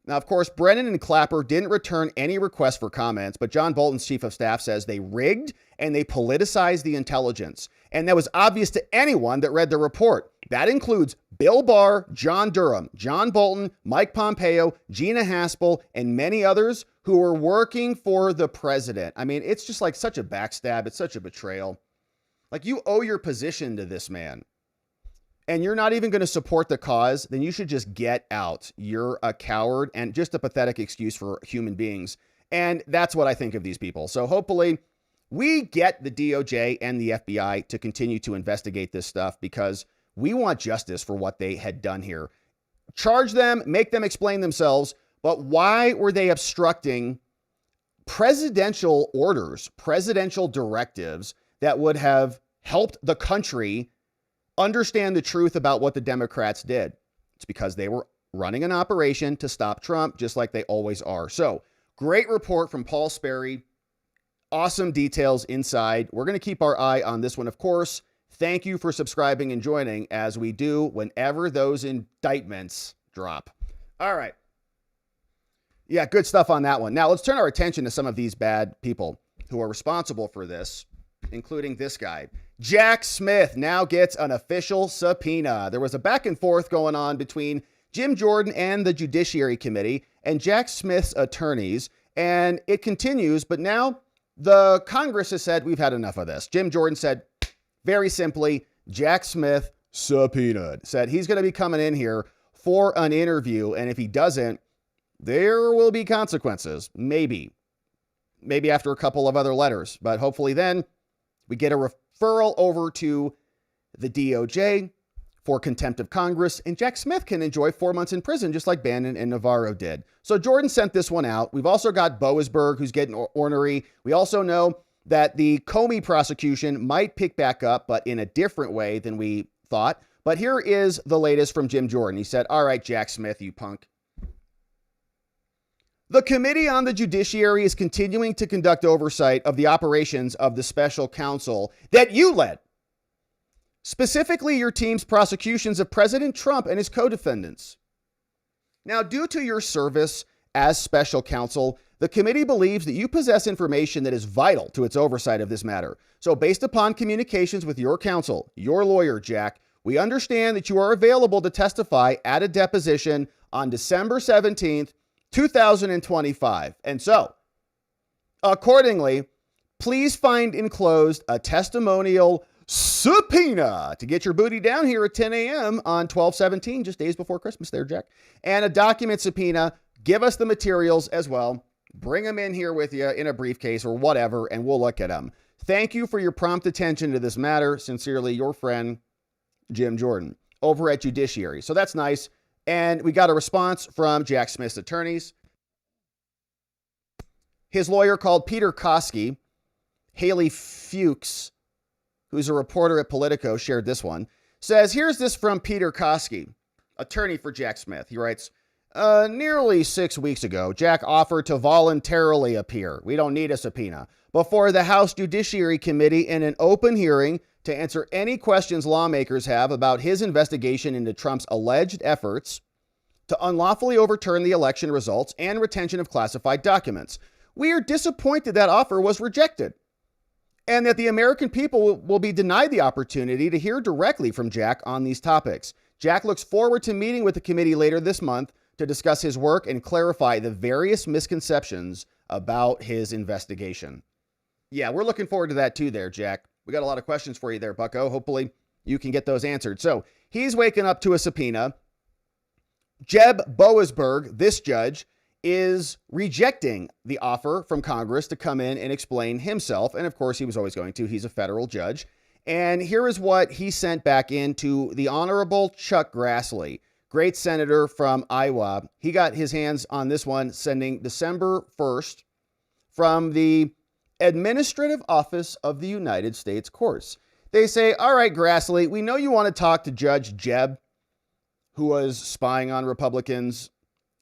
Now, of course, Brennan and Clapper didn't return any requests for comments, but John Bolton's chief of staff says they rigged and they politicized the intelligence. And that was obvious to anyone that read the report. That includes Bill Barr, John Durham, John Bolton, Mike Pompeo, Gina Haspel, and many others who were working for the president. I mean, it's just like such a backstab. It's such a betrayal. Like, you owe your position to this man, and you're not even going to support the cause, then you should just get out. You're a coward and just a pathetic excuse for human beings. And that's what I think of these people. So hopefully we get the DOJ and the FBI to continue to investigate this stuff, because we want justice for what they had done here. charge them, make them explain themselves. But why were they obstructing presidential orders, presidential directives that would have helped the country understand the truth about what the Democrats did? It's because they were running an operation to stop Trump, just like they always are. So, great report from Paul Sperry. Awesome details inside. We're going to keep our eye on this one, of course. Thank you for subscribing and joining as we do whenever those indictments drop. All right. Yeah, good stuff on that one. Now, let's turn our attention to some of these bad people who are responsible for this, including this guy. Jack Smith now gets an official subpoena. There was a back and forth going on between Jim Jordan and the Judiciary Committee and Jack Smith's attorneys, and it continues, but now the Congress has said, we've had enough of this. Jim Jordan said, very simply, Jack Smith subpoenaed, said he's going to be coming in here for an interview, and if he doesn't, there will be consequences. Maybe after a couple of other letters, but hopefully then we get a referral over to the DOJ for contempt of Congress, and Jack Smith can enjoy 4 months in prison, just like Bannon and Navarro did. So Jordan sent this one out. We've also got Boasberg, who's getting ornery. We also know that the Comey prosecution might pick back up, but in a different way than we thought. But here is the latest from Jim Jordan. He said, all right, Jack Smith, you punk. The Committee on the Judiciary is continuing to conduct oversight of the operations of the special counsel that you led. Specifically, your team's prosecutions of President Trump and his co-defendants. Now, due to your service as special counsel, the committee believes that you possess information that is vital to its oversight of this matter. So based upon communications with your counsel, your lawyer, Jack, we understand that you are available to testify at a deposition on December 17th, 2025. And so, accordingly, please find enclosed a testimonial subpoena to get your booty down here at 10 a.m. on 12/17, just days before Christmas there, Jack. And a document subpoena. Give us the materials as well. Bring them in here with you in a briefcase or whatever, and we'll look at them. Thank you for your prompt attention to this matter. Sincerely, your friend, Jim Jordan, over at Judiciary. So that's nice. And we got a response from Jack Smith's attorneys. His lawyer called Peter Koski, Haley Fuchs, who's a reporter at Politico, shared this one, says, here's this from Peter Koski, attorney for Jack Smith. He writes, nearly 6 weeks ago, Jack offered to voluntarily appear. We don't need a subpoena. Before the House Judiciary Committee in an open hearing to answer any questions lawmakers have about his investigation into Trump's alleged efforts to unlawfully overturn the election results and retention of classified documents. We are disappointed that offer was rejected, and that the American people will be denied the opportunity to hear directly from Jack on these topics. Jack looks forward to meeting with the committee later this month to discuss his work and clarify the various misconceptions about his investigation. Yeah, we're looking forward to that too there, Jack. We got a lot of questions for you there, bucko. Hopefully you can get those answered. So he's waking up to a subpoena. Jeb Boasberg, this judge, is rejecting the offer from Congress to come in and explain himself. And of course, he was always going to. He's a federal judge. And here is what he sent back in to the Honorable Chuck Grassley, great senator from Iowa. He got his hands on this one, sending December 1st from the Administrative Office of the United States Courts. They say, all right, Grassley, we know you want to talk to Judge Jeb, who was spying on Republicans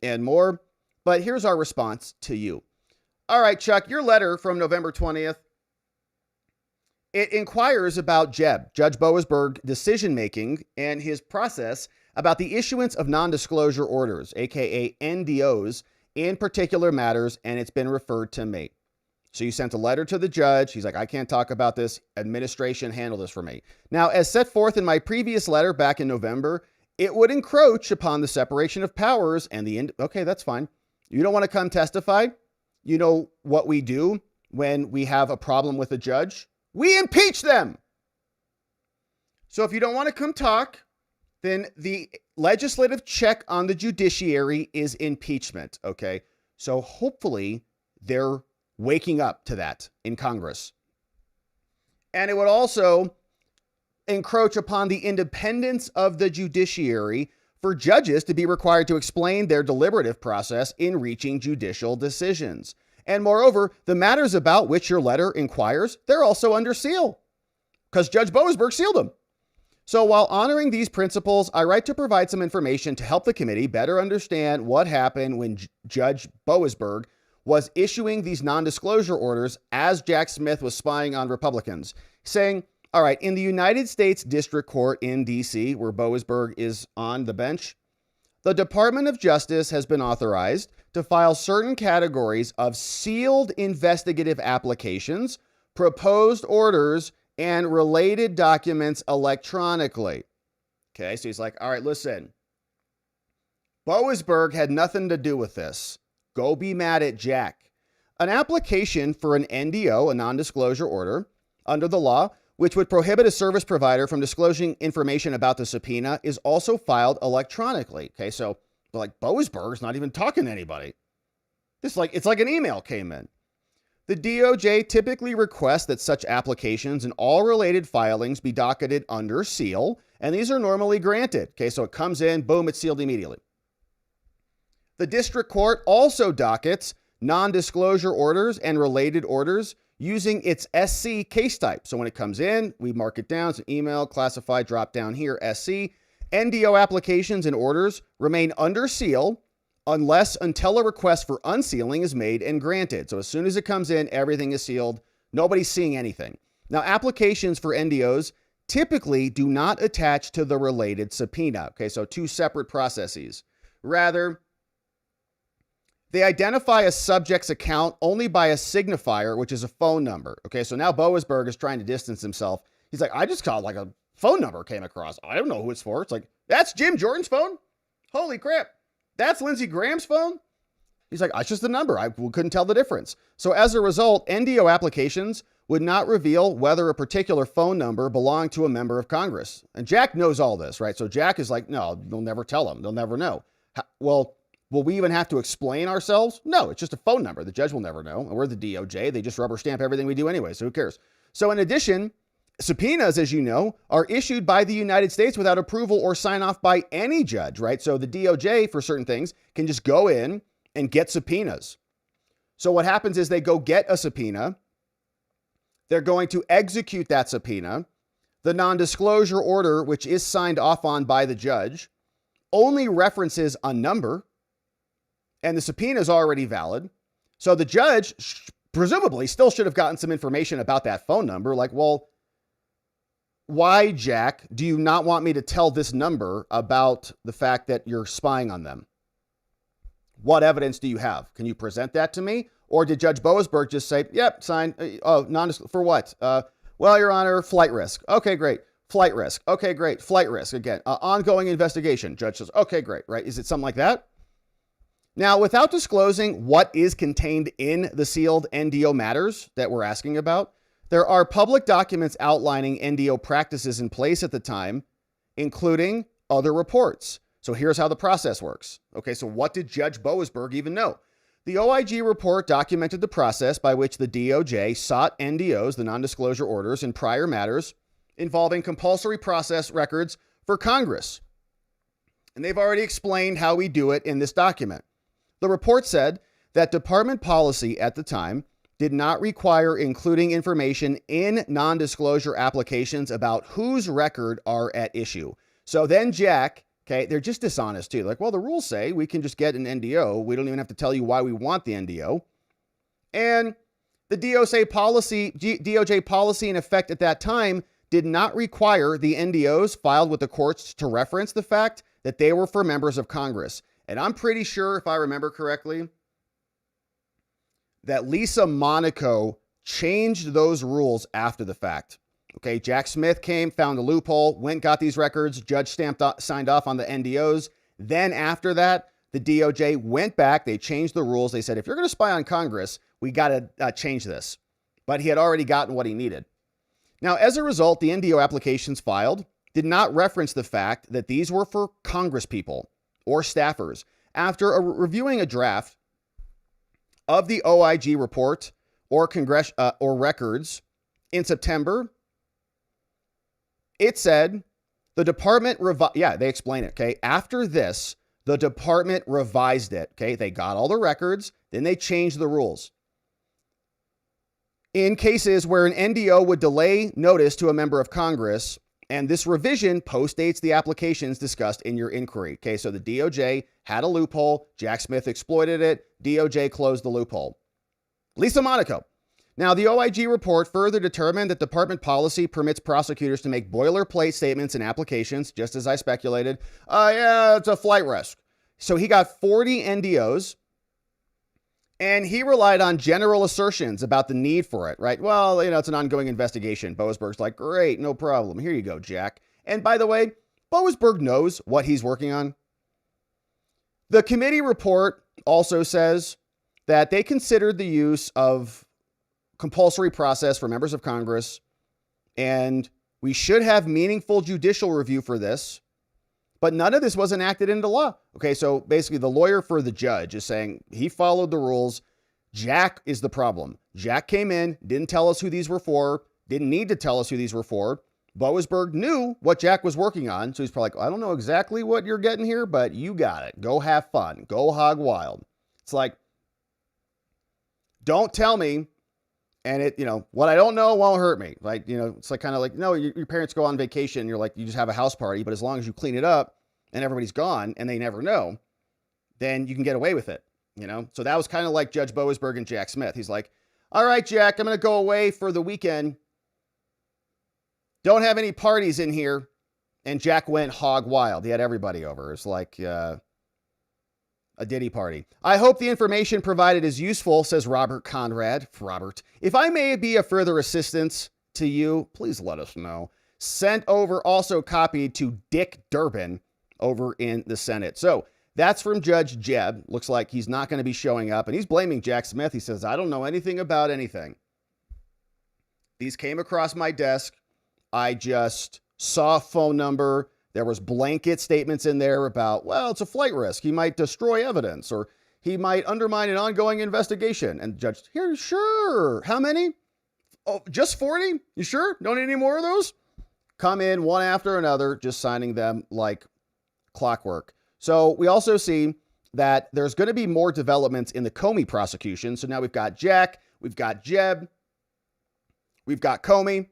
and more. But here's our response to you. All right, Chuck, your letter from November 20th, it inquires about Jeb, Judge Boasberg, decision-making and his process about the issuance of non-disclosure orders, aka NDOs, in particular matters, and it's been referred to me. So you sent a letter to the judge. He's like, I can't talk about this. Administration, handle this for me. Now, as set forth in my previous letter back in November, it would encroach upon the separation of powers and okay, that's fine. You don't want to come testify? You know what we do when we have a problem with a judge? We impeach them. So if you don't want to come talk, then the legislative check on the judiciary is impeachment, okay? So hopefully they're waking up to that in Congress. And it would also encroach upon the independence of the judiciary for judges to be required to explain their deliberative process in reaching judicial decisions. And moreover, the matters about which your letter inquires, they're also under seal because Judge Boasberg sealed them. So while honoring these principles, I write to provide some information to help the committee better understand what happened when Judge Boasberg was issuing these non-disclosure orders as Jack Smith was spying on Republicans, saying, all right, in the United States District Court in D.C., where Boasberg is on the bench, the Department of Justice has been authorized to file certain categories of sealed investigative applications, proposed orders, and related documents electronically. Okay, so he's like, all right, listen, Boasberg had nothing to do with this. Go be mad at Jack. An application for an NDO, a non-disclosure order, under the law, which would prohibit a service provider from disclosing information about the subpoena, is also filed electronically. Okay, so like Boasberg's not even talking to anybody. It's like an email came in. The DOJ typically requests that such applications and all related filings be docketed under seal, and these are normally granted. Okay, so it comes in, boom, it's sealed immediately. The district court also dockets non-disclosure orders and related orders using its SC case type. So when it comes in, we mark it down. So email, classified, drop down here, SC. NDO applications and orders remain under seal until a request for unsealing is made and granted. So as soon as it comes in, everything is sealed. Nobody's seeing anything. Now, applications for NDOs typically do not attach to the related subpoena. Okay, so two separate processes. Rather, they identify a subject's account only by a signifier, which is a phone number. Okay, so now Boasberg is trying to distance himself. He's like, I just called like a phone number came across. I don't know who it's for. It's like, that's Jim Jordan's phone? Holy crap. That's Lindsey Graham's phone? He's like, it's just the number. I couldn't tell the difference. So as a result, NDO applications would not reveal whether a particular phone number belonged to a member of Congress. And Jack knows all this, right? So Jack is like, no, they'll never tell him. They'll never know. Well, will we even have to explain ourselves? No, it's just a phone number. The judge will never know. And we're the DOJ. They just rubber stamp everything we do anyway, so who cares? So in addition, subpoenas, as you know, are issued by the United States without approval or sign off by any judge, right? So the DOJ, for certain things, can just go in and get subpoenas. So what happens is they go get a subpoena. They're going to execute that subpoena. The non-disclosure order, which is signed off on by the judge, only references a number, and the subpoena is already valid. So the judge presumably still should have gotten some information about that phone number. Like, well, why, Jack, do you not want me to tell this number about the fact that you're spying on them? What evidence do you have? Can you present that to me? Or did Judge Boasberg just say, yep, sign, for what? Well, Your Honor, flight risk. Okay, great. Flight risk. Okay, great. Flight risk. Again, ongoing investigation. Judge says, okay, great, right? Is it something like that? Now, without disclosing what is contained in the sealed NDO matters that we're asking about, there are public documents outlining NDO practices in place at the time, including other reports. So here's how the process works. Okay, so what did Judge Boasberg even know? The OIG report documented the process by which the DOJ sought NDOs, the non-disclosure orders, in prior matters involving compulsory process records for Congress. And they've already explained how we do it in this document. The report said that department policy at the time did not require including information in non-disclosure applications about whose record are at issue. So then Jack, okay, they're just dishonest too. Like, well, the rules say we can just get an NDO. We don't even have to tell you why we want the NDO. And the DOJ policy in effect at that time did not require the NDOs filed with the courts to reference the fact that they were for members of Congress. And I'm pretty sure, if I remember correctly, that Lisa Monaco changed those rules after the fact. Okay, Jack Smith came, found a loophole, went, got these records, judge signed off on the NDOs. Then after that, the DOJ went back, they changed the rules. They said, if you're going to spy on Congress, we got to change this. But he had already gotten what he needed. Now, as a result, the NDO applications filed did not reference the fact that these were for Congress people or staffers. After reviewing a draft of the OIG report or records in September, it said The department, they explain it, okay? After this, the department revised it, okay? They got all the records, then they changed the rules. In cases where an NDO would delay notice to a member of Congress, and this revision postdates the applications discussed in your inquiry. Okay, so the DOJ had a loophole. Jack Smith exploited it. DOJ closed the loophole. Lisa Monaco. Now, the OIG report further determined that department policy permits prosecutors to make boilerplate statements in applications, just as I speculated. Yeah, it's a flight risk. So he got 40 NDOs. And he relied on general assertions about the need for it, right? Well, it's an ongoing investigation. Boasberg's like, great, no problem. Here you go, Jack. And by the way, Boasberg knows what he's working on. The committee report also says that they considered the use of compulsory process for members of Congress, and we should have meaningful judicial review for this. But none of this was enacted into law. Okay, so basically the lawyer for the judge is saying he followed the rules. Jack is the problem. Jack came in, didn't tell us who these were for, didn't need to tell us who these were for. Boasberg knew what Jack was working on. So he's probably like, I don't know exactly what you're getting here, but you got it. Go have fun. Go hog wild. It's like, don't tell me. And what I don't know won't hurt me. Like, it's like kind of like, no, your parents go on vacation. You're like, you just have a house party, but as long as you clean it up and everybody's gone and they never know, then you can get away with it. So that was kind of like Judge Boasberg and Jack Smith. He's like, all right, Jack, I'm going to go away for the weekend. Don't have any parties in here. And Jack went hog wild. He had everybody over. It's like, a Diddy party. I hope the information provided is useful, says Robert Conrad. Robert, if I may be of further assistance to you, please let us know. Sent over, also copied to Dick Durbin over in the Senate. So that's from Judge Jeb. Looks like he's not going to be showing up, and he's blaming Jack Smith. He says, I don't know anything about anything. These came across my desk. I just saw a phone number. There was blanket statements in there about, well, it's a flight risk. He might destroy evidence, or he might undermine an ongoing investigation. And Judge, here, sure. How many? Oh, just 40? You sure? Don't need any more of those? Come in one after another, just signing them like clockwork. So we also see that there's going to be more developments in the Comey prosecution. So now we've got Jack, we've got Jeb, we've got Comey,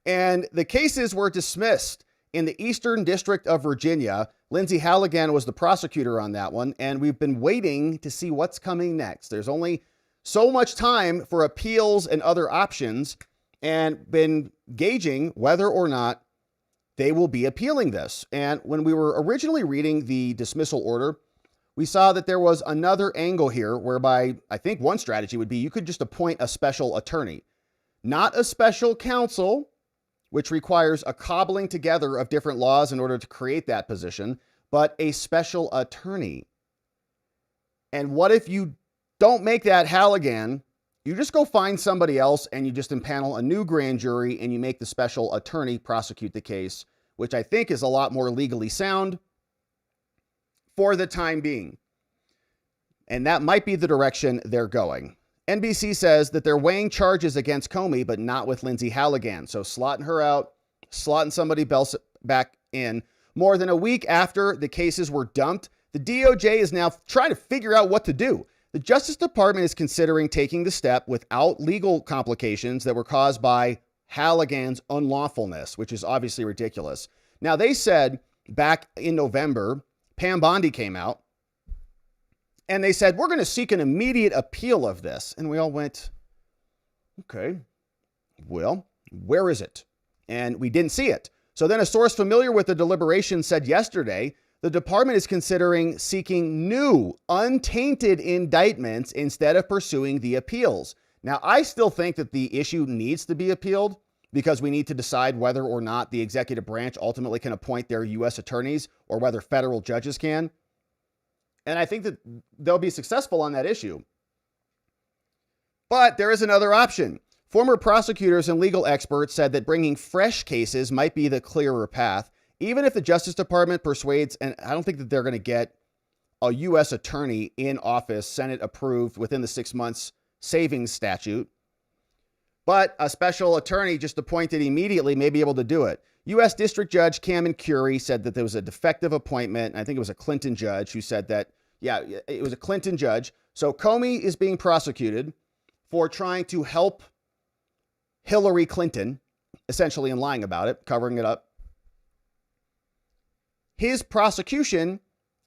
and the cases were dismissed. In the Eastern District of Virginia, Lindsay Haligan was the prosecutor on that one, and we've been waiting to see what's coming next. There's only so much time for appeals and other options, and been gauging whether or not they will be appealing this. And when we were originally reading the dismissal order, we saw that there was another angle here whereby I think one strategy would be you could just appoint a special attorney, not a special counsel, which requires a cobbling together of different laws in order to create that position, but a special attorney. And what if you don't make that Haligan? You just go find somebody else and you just impanel a new grand jury and you make the special attorney prosecute the case, which I think is a lot more legally sound for the time being. And that might be the direction they're going. NBC says that they're weighing charges against Comey, but not with Lindsay Haligan. So slotting her out, slotting somebody else back in. More than a week after the cases were dumped, the DOJ is now trying to figure out what to do. The Justice Department is considering taking the step without legal complications that were caused by Haligan's unlawfulness, which is obviously ridiculous. Now, they said back in November, Pam Bondi came out, and they said, we're going to seek an immediate appeal of this. And we all went, okay, well, where is it? And we didn't see it. So then a source familiar with the deliberation said yesterday, the department is considering seeking new, untainted indictments instead of pursuing the appeals. Now, I still think that the issue needs to be appealed because we need to decide whether or not the executive branch ultimately can appoint their U.S. attorneys or whether federal judges can. And I think that they'll be successful on that issue. But there is another option. Former prosecutors and legal experts said that bringing fresh cases might be the clearer path, even if the Justice Department persuades, and I don't think that they're going to get a U.S. attorney in office, Senate approved within the 6 months savings statute. But a special attorney just appointed immediately may be able to do it. U.S. District Judge Cameron Curry said that there was a defective appointment. I think it was a Clinton judge who said that, yeah, it was a Clinton judge. So Comey is being prosecuted for trying to help Hillary Clinton, essentially, in lying about it, covering it up. His prosecution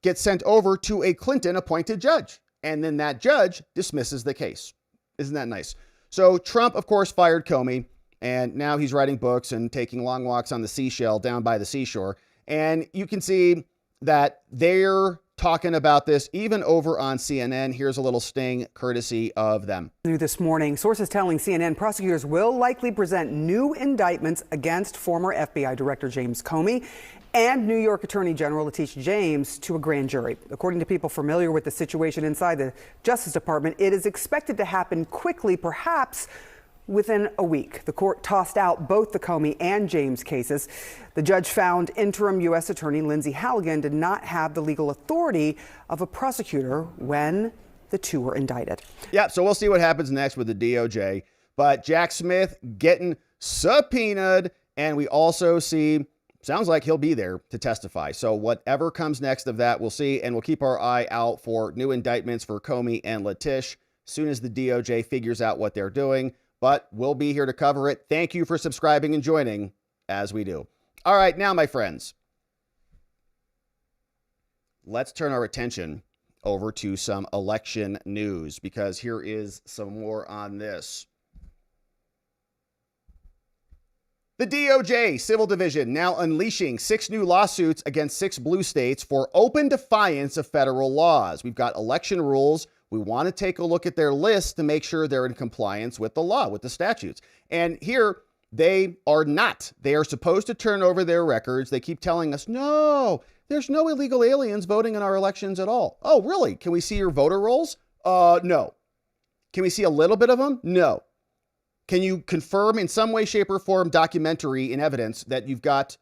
gets sent over to a Clinton appointed judge, and then that judge dismisses the case. Isn't that nice? So Trump, of course, fired Comey, and now he's writing books and taking long walks on the seashell down by the seashore. And you can see that they're talking about this even over on CNN. Here's a little sting courtesy of them. This morning, sources telling CNN prosecutors will likely present new indictments against former FBI Director James Comey and New York Attorney General Letitia James to a grand jury. According to people familiar with the situation inside the Justice Department, it is expected to happen quickly, perhaps within a week. The court tossed out both the Comey and James cases. The judge found interim U.S. Attorney Lindsay Haligan did not have the legal authority of a prosecutor when the two were indicted. Yeah, so we'll see what happens next with the DOJ. But Jack Smith getting subpoenaed, and we also see, sounds like he'll be there to testify. So whatever comes next of that, we'll see, and we'll keep our eye out for new indictments for Comey and Letitia as soon as the DOJ figures out what they're doing. But we'll be here to cover it. Thank you for subscribing and joining as we do. All right, now, my friends, let's turn our attention over to some election news, because here is some more on this. The DOJ Civil Division now unleashing 6 new lawsuits against 6 blue states for open defiance of federal laws. We've got election rules. We want to take a look at their list to make sure they're in compliance with the law, with the statutes. And here they are not. They are supposed to turn over their records. They keep telling us, no, there's no illegal aliens voting in our elections at all. Oh, really? Can we see your voter rolls? No. Can we see a little bit of them? No. Can you confirm in some way, shape, or form, documentary and evidence that you've got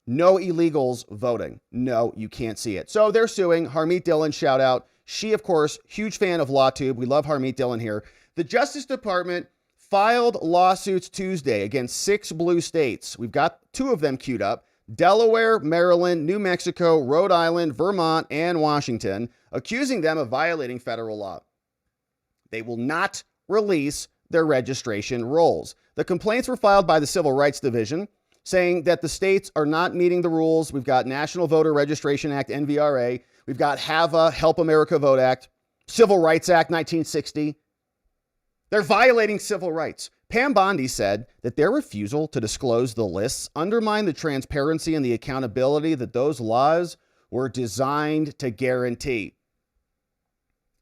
no illegals voting? No, you can't see it. So they're suing. Harmeet Dillon, shout out. She, of course, huge fan of LawTube. We love Harmeet Dillon here. The Justice Department filed lawsuits Tuesday against 6 blue states. We've got 2 of them queued up: Delaware, Maryland, New Mexico, Rhode Island, Vermont, and Washington, accusing them of violating federal law. They will not release their registration rolls. The complaints were filed by the Civil Rights Division, saying that the states are not meeting the rules. We've got National Voter Registration Act, NVRA. We've got HAVA, Help America Vote Act, Civil Rights Act, 1960. They're violating civil rights. Pam Bondi said that their refusal to disclose the lists undermined the transparency and the accountability that those laws were designed to guarantee.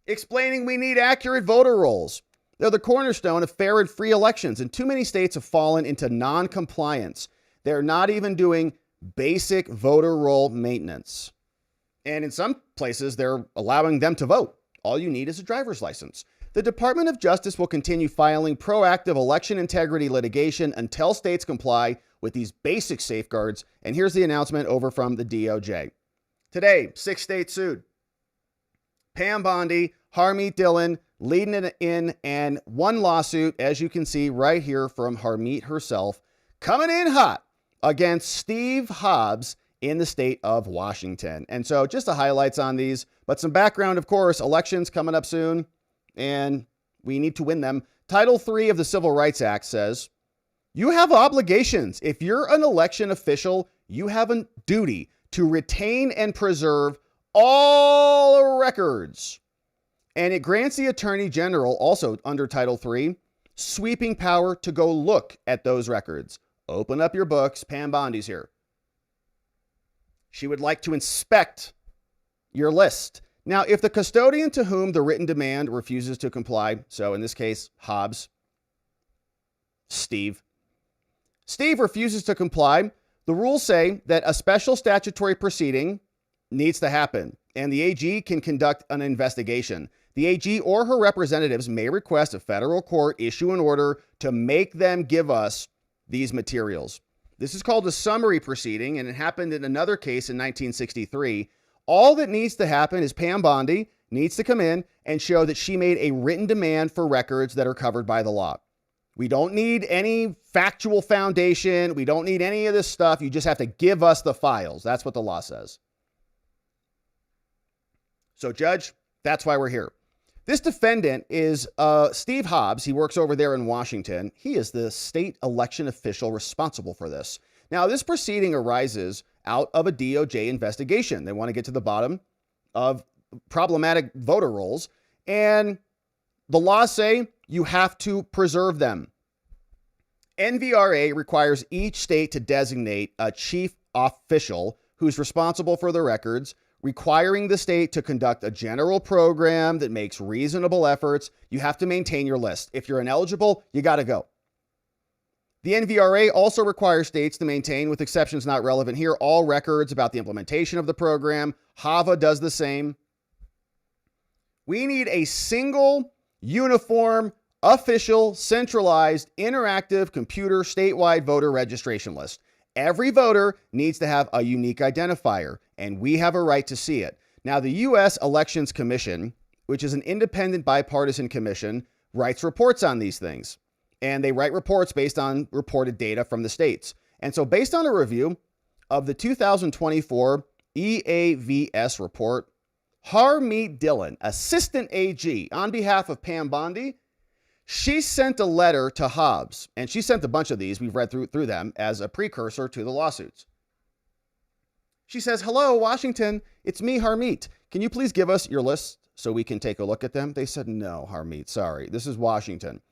Explaining we need accurate voter rolls. They're the cornerstone of fair and free elections, and too many states have fallen into non-compliance. They're not even doing basic voter roll maintenance. And in some places, they're allowing them to vote. All you need is a driver's license. The Department of Justice will continue filing proactive election integrity litigation until states comply with these basic safeguards. And here's the announcement over from the DOJ. Today, 6 states sued. Pam Bondi, Harmeet Dillon leading it in, and 1 lawsuit, as you can see right here from Harmeet herself, coming in hot against Steve Hobbs in the state of Washington. And so just the highlights on these, but some background, of course, elections coming up soon, and we need to win them. Title III of the Civil Rights Act says, you have obligations. If you're an election official, you have a duty to retain and preserve all records. And it grants the Attorney General, also under Title III, sweeping power to go look at those records. Open up your books. Pam Bondi's here. She would like to inspect your list. Now, if the custodian to whom the written demand refuses to comply, so in this case, Hobbs, Steve refuses to comply, the rules say that a special statutory proceeding needs to happen, and the AG can conduct an investigation. The AG or her representatives may request a federal court issue an order to make them give us these materials. This is called a summary proceeding, and it happened in another case in 1963. All that needs to happen is Pam Bondi needs to come in and show that she made a written demand for records that are covered by the law. We don't need any factual foundation. We don't need any of this stuff. You just have to give us the files. That's what the law says. So, Judge, that's why we're here. This defendant is Steve Hobbs. He works over there in Washington. He is the state election official responsible for this. Now, this proceeding arises out of a DOJ investigation. They want to get to the bottom of problematic voter rolls. And the laws say you have to preserve them. NVRA requires each state to designate a chief official who's responsible for the records, requiring the state to conduct a general program that makes reasonable efforts. You have to maintain your list. If you're ineligible, you got to go. The NVRA also requires states to maintain, with exceptions not relevant here, all records about the implementation of the program. HAVA does the same. We need a single, uniform, official, centralized, interactive computer statewide voter registration list. Every voter needs to have a unique identifier, and we have a right to see it. Now, the U.S. Elections Commission, which is an independent bipartisan commission, writes reports on these things. And they write reports based on reported data from the states. And so based on a review of the 2024 EAVS report, Harmeet Dillon, Assistant AG, on behalf of Pam Bondi, she sent a letter to Hobbs, and she sent a bunch of these, we've read through them, as a precursor to the lawsuits. She says, "Hello, Washington, it's me, Harmeet. Can you please give us your list so we can take a look at them?" They said, "No, Harmeet, sorry, this is Washington."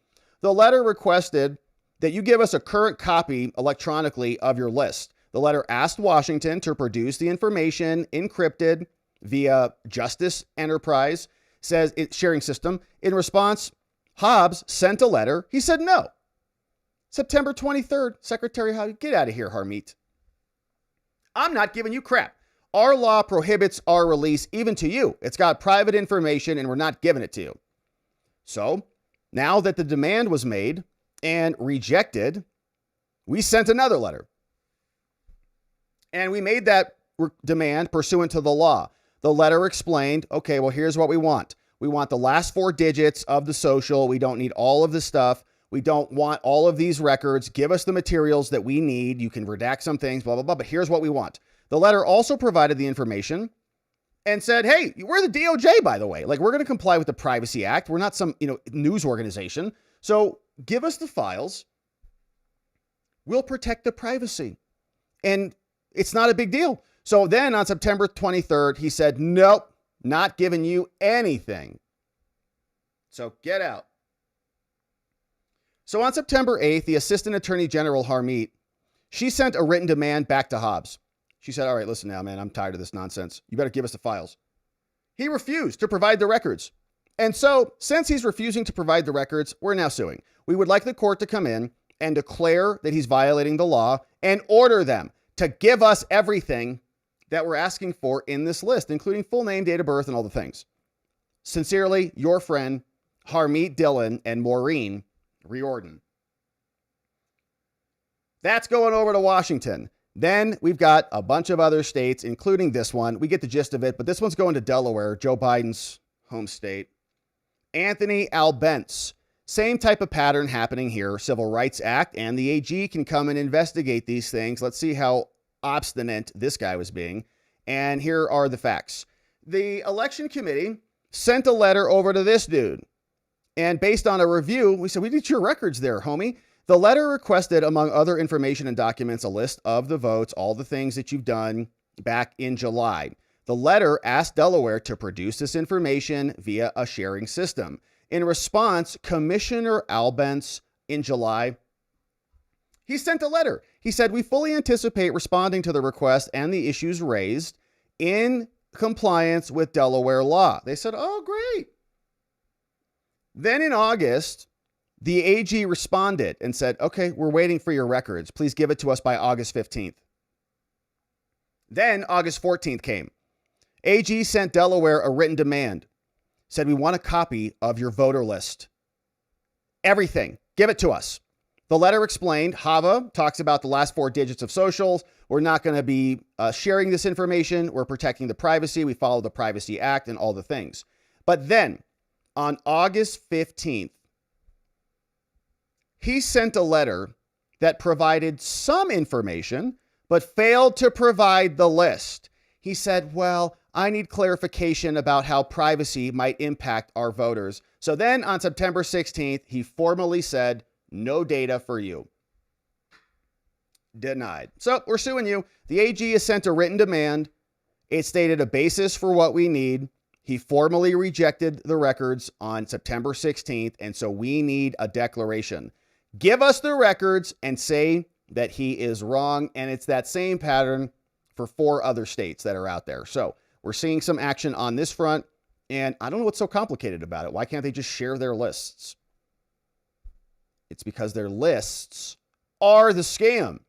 The letter requested that you give us a current copy electronically of your list. The letter asked Washington to produce the information encrypted via Justice Enterprise, says it's sharing system. In response, Hobbs sent a letter. He said no. September 23rd, Secretary Hobbs, get out of here, Harmeet. I'm not giving you crap. Our law prohibits our release even to you. It's got private information and we're not giving it to you. So now that the demand was made and rejected, we sent another letter. And we made that demand pursuant to the law. The letter explained, okay, well, here's what we want. We want the last 4 digits of the social. We don't need all of this stuff. We don't want all of these records. Give us the materials that we need. You can redact some things, blah, blah, blah, but here's what we want. The letter also provided the information and said, hey, we're the DOJ, by the way. Like, we're going to comply with the Privacy Act. We're not some, news organization. So give us the files. We'll protect the privacy. And it's not a big deal. So then on September 23rd, he said, nope, not giving you anything. So get out. So on September 8th, the Assistant Attorney General Harmeet, she sent a written demand back to Hobbs. She said, all right, listen now, man, I'm tired of this nonsense. You better give us the files. He refused to provide the records. And so since he's refusing to provide the records, we're now suing. We would like the court to come in and declare that he's violating the law and order them to give us everything that we're asking for in this list, including full name, date of birth, and all the things. Sincerely, your friend, Harmeet Dillon and Maureen Riordan. That's going over to Washington. Then we've got a bunch of other states, including this one. We get the gist of it, but this one's going to Delaware, Joe Biden's home state. Anthony Albence. Same type of pattern happening here. Civil Rights Act, and the AG can come and investigate these things. Let's see how obstinate this guy was being. And here are the facts. The election committee sent a letter over to this dude. And based on a review, we said, we need your records there, homie. The letter requested, among other information and documents, a list of the votes, all the things that you've done back in July. The letter asked Delaware to produce this information via a sharing system. In response, Commissioner Albence in July, he sent a letter. He said, we fully anticipate responding to the request and the issues raised in compliance with Delaware law. They said, oh, great. Then in August, the AG responded and said, okay, we're waiting for your records. Please give it to us by August 15th. Then August 14th came. AG sent Delaware a written demand. Said, we want a copy of your voter list. Everything. Give it to us. The letter explained, HAVA talks about the last 4 digits of socials. We're not going to be sharing this information. We're protecting the privacy. We follow the Privacy Act and all the things. But then on August 15th, he sent a letter that provided some information, but failed to provide the list. He said, well, I need clarification about how privacy might impact our voters. So then on September 16th, he formally said, no data for you. Denied. So we're suing you. The AG has sent a written demand. It stated a basis for what we need. He formally rejected the records on September 16th, and so we need a declaration. Give us the records and say that he is wrong, and it's that same pattern for 4 other states that are out there. So we're seeing some action on this front, and I don't know what's so complicated about it. Why can't they just share their lists? It's because their lists are the scam.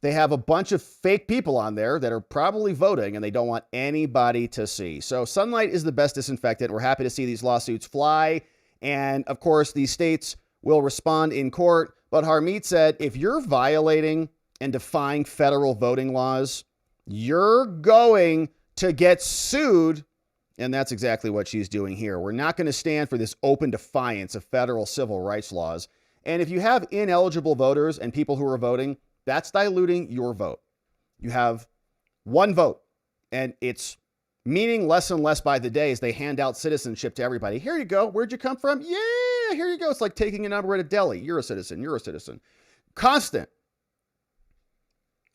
They have a bunch of fake people on there that are probably voting, and they don't want anybody to see. So sunlight is the best disinfectant. We're happy to see these lawsuits fly. And of course, these states will respond in court. But Harmeet said, if you're violating and defying federal voting laws, you're going to get sued. And that's exactly what she's doing here. We're not going to stand for this open defiance of federal civil rights laws. And if you have ineligible voters and people who are voting, that's diluting your vote. You have one vote, and it's meaning less and less by the day as they hand out citizenship to everybody. Here you go. Where'd you come from? Yeah, here you go. It's like taking a number at a deli. You're a citizen. You're a citizen. Constant.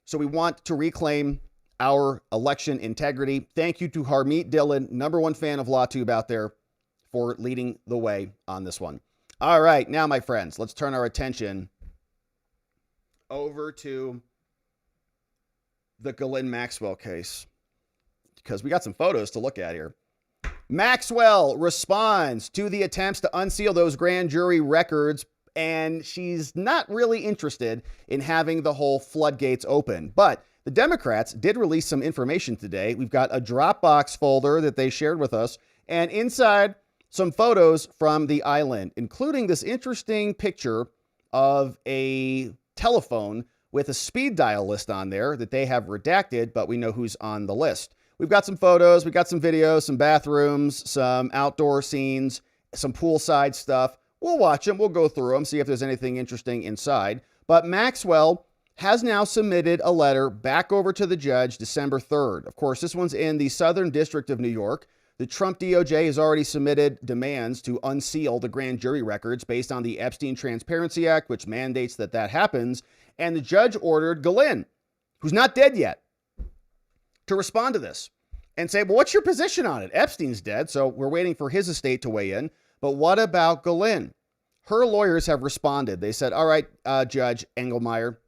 So we want to reclaim our election integrity. Thank you to Harmeet Dillon, #1 fan of LawTube out there, for leading the way on this one. All right, now, my friends, let's turn our attention over to the Ghislaine Maxwell case, because we got some photos to look at here. Maxwell responds to the attempts to unseal those grand jury records, and she's not really interested in having the whole floodgates open. But the Democrats did release some information today. We've got a Dropbox folder that they shared with us, and inside some photos from the island, including this interesting picture of a telephone with a speed dial list on there that they have redacted, but we know who's on the list. We've got some photos, we got some videos, some bathrooms, some outdoor scenes, some poolside stuff. We'll watch them. We'll go through them, see if there's anything interesting inside. But Maxwell has now submitted a letter back over to the judge December 3rd. Of course, this one's in the Southern District of New York. The Trump DOJ has already submitted demands to unseal the grand jury records based on the Epstein Transparency Act, which mandates that that happens. And the judge ordered Ghislaine, who's not dead yet, to respond to this and say, well, what's your position on it? Epstein's dead, so we're waiting for his estate to weigh in. But what about Ghislaine? Her lawyers have responded. They said, all right, Judge Engelmeyer,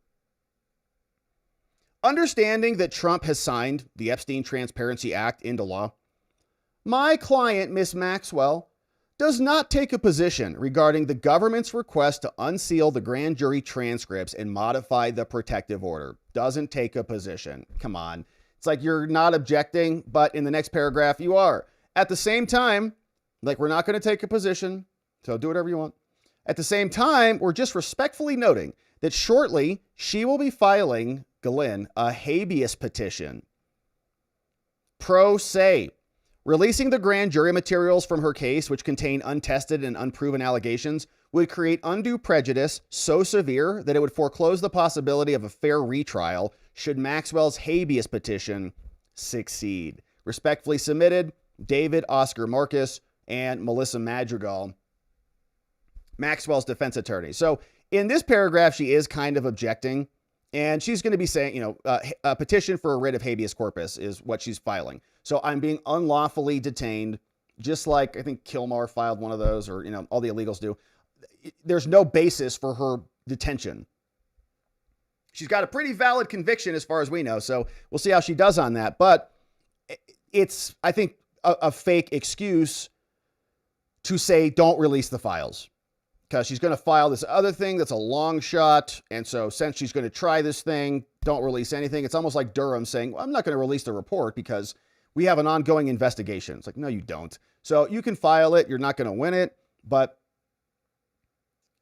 understanding that Trump has signed the Epstein Transparency Act into law, my client, Miss Maxwell, does not take a position regarding the government's request to unseal the grand jury transcripts and modify the protective order. Doesn't take a position. Come on. It's like you're not objecting, but in the next paragraph you are. At the same time, like, we're not going to take a position, so do whatever you want. At the same time, we're just respectfully noting that shortly she will be filing, Ghislaine, a habeas petition. Pro se. Releasing the grand jury materials from her case, which contain untested and unproven allegations, would create undue prejudice so severe that it would foreclose the possibility of a fair retrial should Maxwell's habeas petition succeed. Respectfully submitted, David Oscar Marcus and Melissa Madrigal, Maxwell's defense attorney. So in this paragraph, she is kind of objecting, and she's going to be saying, a petition for a writ of habeas corpus is what she's filing. So I'm being unlawfully detained, just like I think Kilmar filed one of those, or, all the illegals do. There's no basis for her detention. She's got a pretty valid conviction as far as we know. So we'll see how she does on that. But it's, I think, a fake excuse to say, don't release the files, because she's going to file this other thing that's a long shot. And so since she's going to try this thing, don't release anything. It's almost like Durham saying, well, I'm not going to release the report because we have an ongoing investigation. It's like, no, you don't. So you can file it. You're not going to win it. But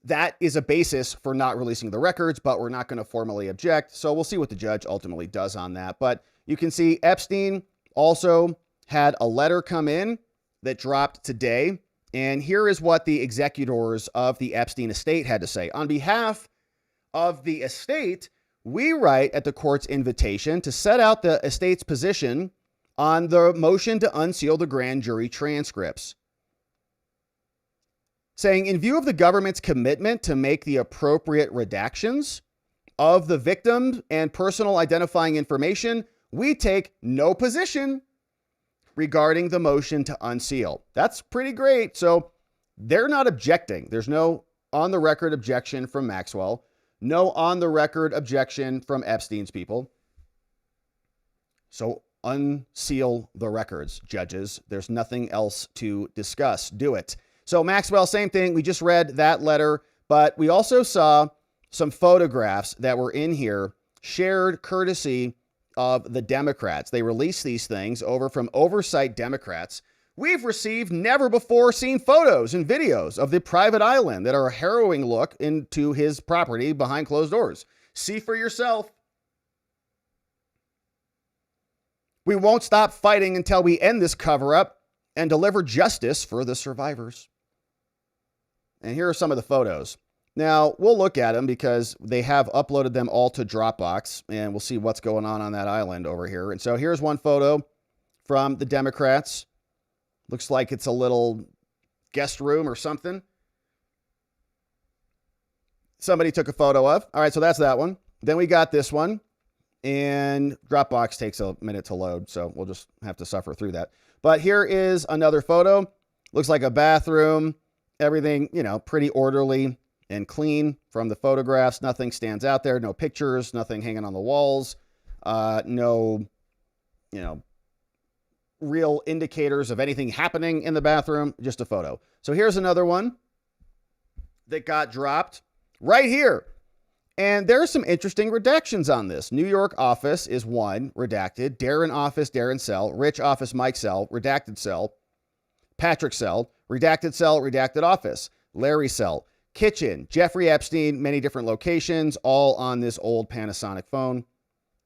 that is a basis for not releasing the records, but we're not going to formally object. So we'll see what the judge ultimately does on that. But you can see Epstein also had a letter come in that dropped today. And here is what the executors of the Epstein estate had to say. On behalf of the estate, we write at the court's invitation to set out the estate's position on the motion to unseal the grand jury transcripts. Saying, in view of the government's commitment to make the appropriate redactions of the victim and personal identifying information, we take no position regarding the motion to unseal. That's pretty great. So they're not objecting. There's no on the record objection from Maxwell, no on the record objection from Epstein's people. So unseal the records, judges. There's nothing else to discuss. Do it. So Maxwell, same thing. We just read that letter, but we also saw some photographs that were in here shared courtesy of the Democrats. They released these things over from Oversight Democrats. We've received never before seen photos and videos of the private island that are a harrowing look into his property behind closed doors. See for yourself. We won't stop fighting until we end this cover-up and deliver justice for the survivors. And here are some of the photos. Now, we'll look at them because they have uploaded them all to Dropbox, and we'll see what's going on that island over here. And so here's one photo from the Democrats. Looks like it's a little guest room or something. Somebody took a photo of. All right, so that's that one. Then we got this one, and Dropbox takes a minute to load, so we'll just have to suffer through that. But here is another photo. Looks like a bathroom. Everything, pretty orderly and clean from the photographs. Nothing stands out there. No pictures, nothing hanging on the walls. No, real indicators of anything happening in the bathroom. Just a photo. So here's another one that got dropped right here. And there are some interesting redactions on this. New York office is one, redacted. Darren office, Darren cell. Rich office, Mike cell. Redacted cell. Patrick cell. Redacted cell, redacted office. Larry cell. Kitchen, Jeffrey Epstein, many different locations, all on this old Panasonic phone,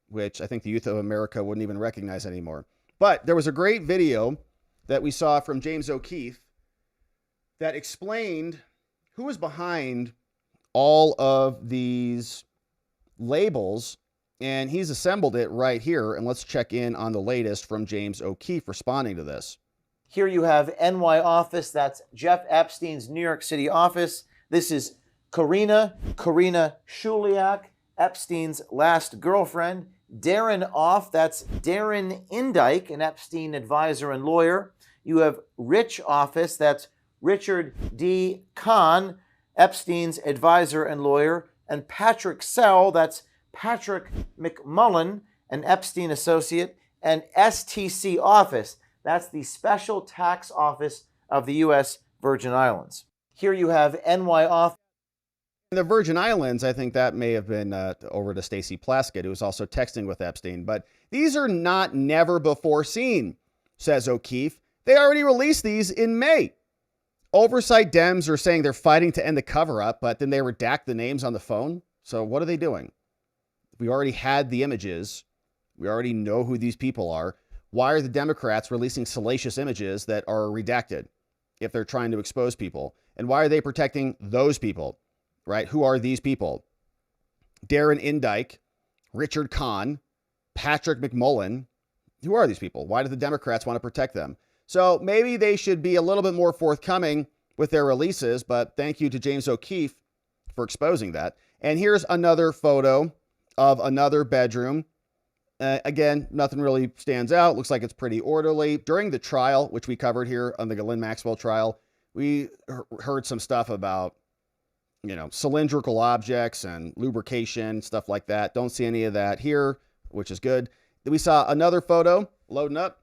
which I think the youth of America wouldn't even recognize anymore. But there was a great video that we saw from James O'Keefe that explained who was behind all of these labels, and he's assembled it right here. And let's check in on the latest from James O'Keefe responding to this. Here you have NY office. That's Jeff Epstein's New York City office. This is Karina Shuliak, Epstein's last girlfriend. Darren off, that's Darren Indike, an Epstein advisor and lawyer. You have Rich office, that's Richard D. Kahn, Epstein's advisor and lawyer. And Patrick Sell, that's Patrick McMullen, an Epstein associate. And STC office, that's the Special Tax Office of the U.S. Virgin Islands. Here you have NY off. In the Virgin Islands, I think that may have been over to Stacey Plaskett, who was also texting with Epstein. But these are not never before seen, says O'Keefe. They already released these in May. Oversight Dems are saying they're fighting to end the cover-up, but then they redact the names on the phone. So what are they doing? We already had the images. We already know who these people are. Why are the Democrats releasing salacious images that are redacted if they're trying to expose people? And why are they protecting those people, right? Who are these people? Darren Indike, Richard Kahn, Patrick McMullen. Who are these people? Why do the Democrats want to protect them? So maybe they should be a little bit more forthcoming with their releases, but thank you to James O'Keefe for exposing that. And here's another photo of another bedroom. Again, nothing really stands out. Looks like it's pretty orderly. During the trial, which we covered here on the Ghislaine Maxwell trial, we heard some stuff about, cylindrical objects and lubrication, stuff like that. Don't see any of that here, which is good. We saw another photo loading up.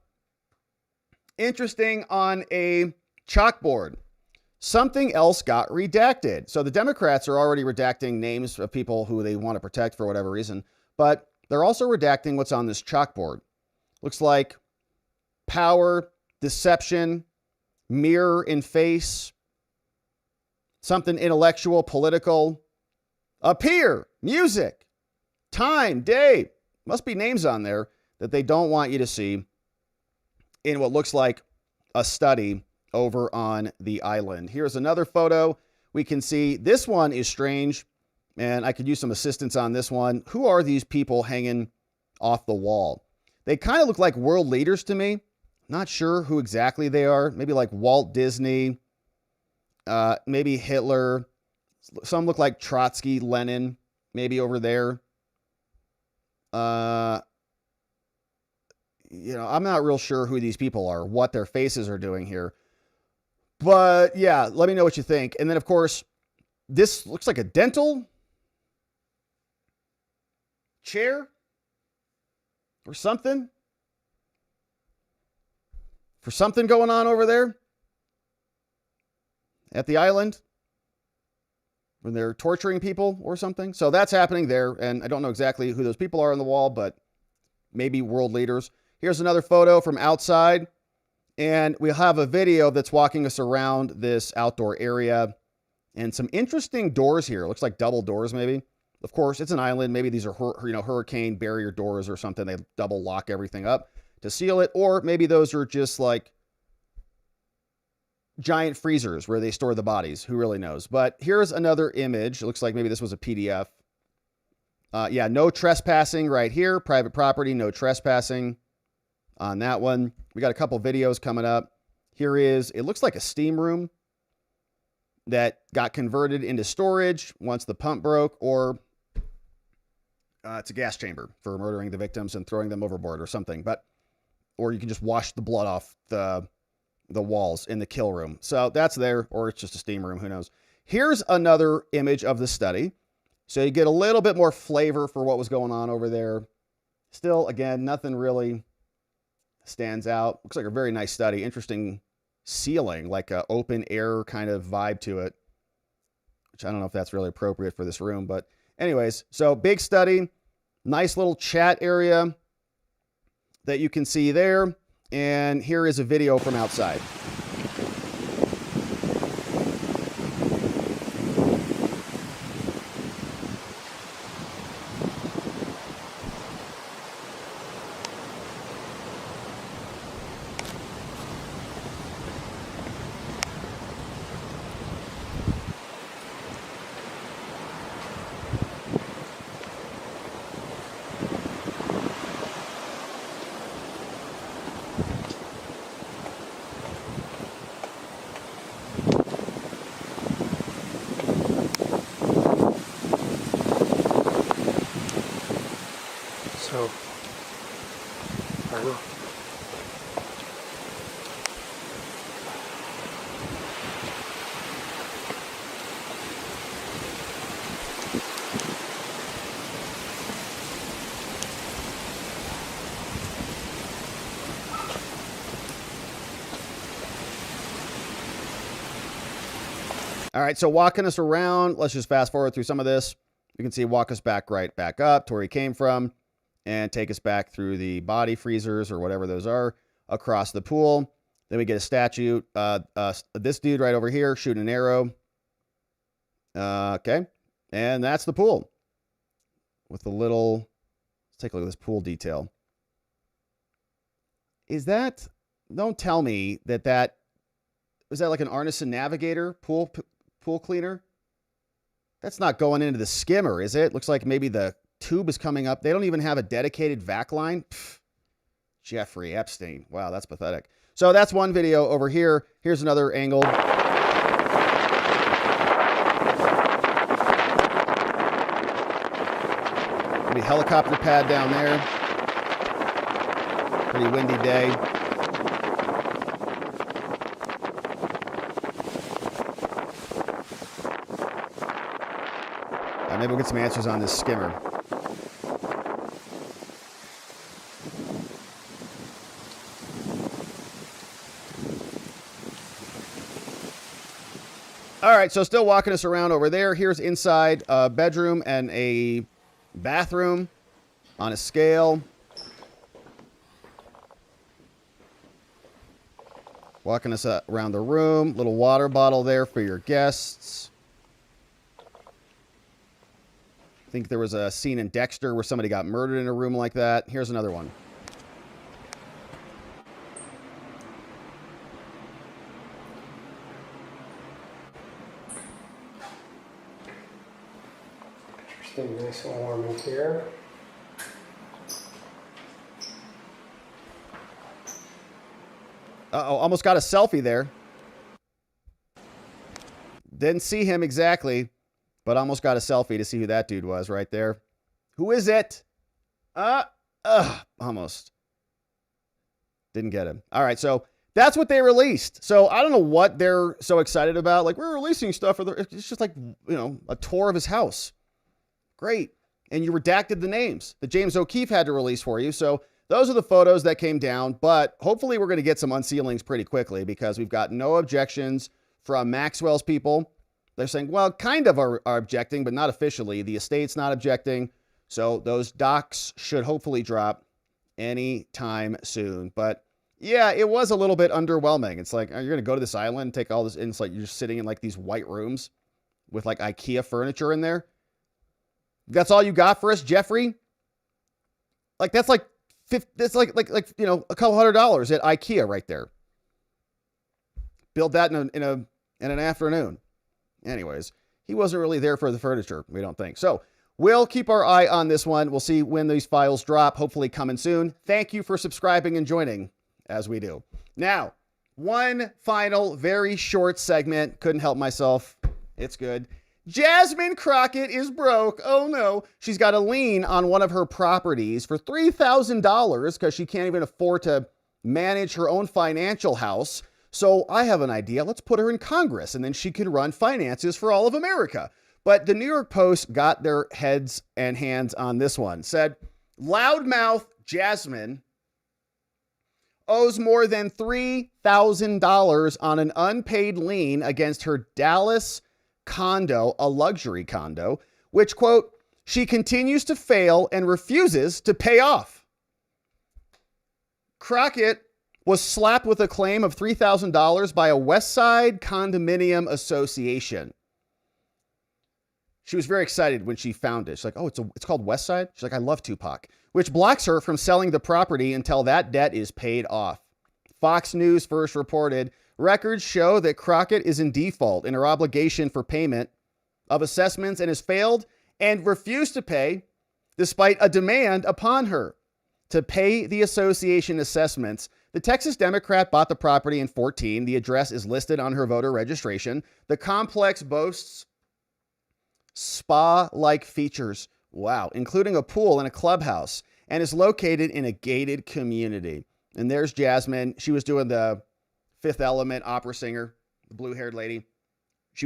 Interesting, on a chalkboard, something else got redacted. So the Democrats are already redacting names of people who they want to protect for whatever reason, but they're also redacting what's on this chalkboard. Looks like power, deception, mirror in face, something intellectual, political, appear, music, time, day. Must be names on there that they don't want you to see in what looks like a study over on the island. Here's another photo. We can see this one is strange, and I could use some assistance on this one. Who are these people hanging off the wall? They kind of look like world leaders to me. Not sure who exactly they are. Maybe like Walt Disney, maybe Hitler. Some look like Trotsky, Lenin, maybe over there. You know, I'm not real sure who these people are, what their faces are doing here. But yeah, let me know what you think. And then, of course, this looks like a dental chair or something. For something going on over there at the island when they're torturing people or something. So that's happening there. And I don't know exactly who those people are on the wall, but maybe world leaders. Here's another photo from outside. And we'll have a video that's walking us around this outdoor area and some interesting doors here. It looks like double doors, maybe. Of course, it's an island. Maybe these are, hurricane barrier doors or something. They double lock everything up to seal it. Or maybe those are just like giant freezers where they store the bodies. Who really knows? But here's another image. It looks like maybe this was a PDF. Yeah, no trespassing right here. Private property, no trespassing on that one. We got a couple videos coming up. Here is, it looks like a steam room that got converted into storage once the pump broke, or it's a gas chamber for murdering the victims and throwing them overboard or something. But, or you can just wash the blood off the walls in the kill room. So that's there, or it's just a steam room. Who knows? Here's another image of the study. So you get a little bit more flavor for what was going on over there. Still, again, nothing really stands out. Looks like a very nice study. Interesting ceiling, like a open air kind of vibe to it, which I don't know if that's really appropriate for this room. But anyways, so big study, nice little chat area that you can see there. And here is a video from outside. So, I will. All right, so walking us around, let's just fast forward through some of this. You can see walk us back up to where he came from and take us back through the body freezers or whatever those are across the pool. Then we get a statue. This dude right over here shooting an arrow. Okay, and that's the pool with the little, let's take a look at this pool detail. Is that, don't tell me that is that like an Arneson Navigator pool cleaner? That's not going into the skimmer, is it? Looks like maybe the tube is coming up. They don't even have a dedicated vac line. Pfft. Jeffrey Epstein. Wow, that's pathetic. So that's one video over here. Here's another angle. Maybe helicopter pad down there. Pretty windy day. Maybe we'll get some answers on this skimmer. All right, so still walking us around over there. Here's inside a bedroom and a bathroom on a scale. Walking us around the room. Little water bottle there for your guests. I think there was a scene in Dexter where somebody got murdered in a room like that. Here's another one. getting nice and warm in here. Uh-oh, almost got a selfie there. Didn't see him exactly, but almost got a selfie to see who that dude was right there. Who is it? Almost. Didn't get him. All right, so that's what they released. So I don't know what they're so excited about. Like, we're releasing stuff. It's just like, a tour of his house. Great. And you redacted the names that James O'Keefe had to release for you. So those are the photos that came down. But hopefully we're going to get some unsealings pretty quickly because we've got no objections from Maxwell's people. They're saying, well, kind of are objecting, but not officially. The estate's not objecting. So those docs should hopefully drop anytime soon. But yeah, it was a little bit underwhelming. It's like, you're going to go to this island and take all this, and it's like you're just sitting in like these white rooms with like IKEA furniture in there. That's all you got for us, Jeffrey? Like, that's like, that's like a couple $100 at IKEA right there. Build that in an afternoon. Anyways, he wasn't really there for the furniture, we don't think. So we'll keep our eye on this one. We'll see when these files drop, hopefully coming soon. Thank you for subscribing and joining as we do. Now, one final, very short segment. Couldn't help myself. It's good. Jasmine Crockett is broke. Oh no. She's got a lien on one of her properties for $3,000 because she can't even afford to manage her own financial house. So I have an idea. Let's put her in Congress and then she can run finances for all of America. But the New York Post got their heads and hands on this one. Said, loudmouth Jasmine owes more than $3,000 on an unpaid lien against her Dallas condo, a luxury condo, which, quote, she continues to fail and refuses to pay off. Crockett was slapped with a claim of $3,000 by a West Side Condominium Association. She was very excited when she found it. She's like, oh, it's called West Side? She's like, I love Tupac, which blocks her from selling the property until that debt is paid off. Fox News first reported, records show that Crockett is in default in her obligation for payment of assessments and has failed and refused to pay despite a demand upon her to pay the association assessments. The Texas Democrat bought the property in 2014. The address is listed on her voter registration. The complex boasts spa-like features, wow, including a pool and a clubhouse, and is located in a gated community. And there's Jasmine. She was doing the Fifth Element opera singer, the blue-haired lady. She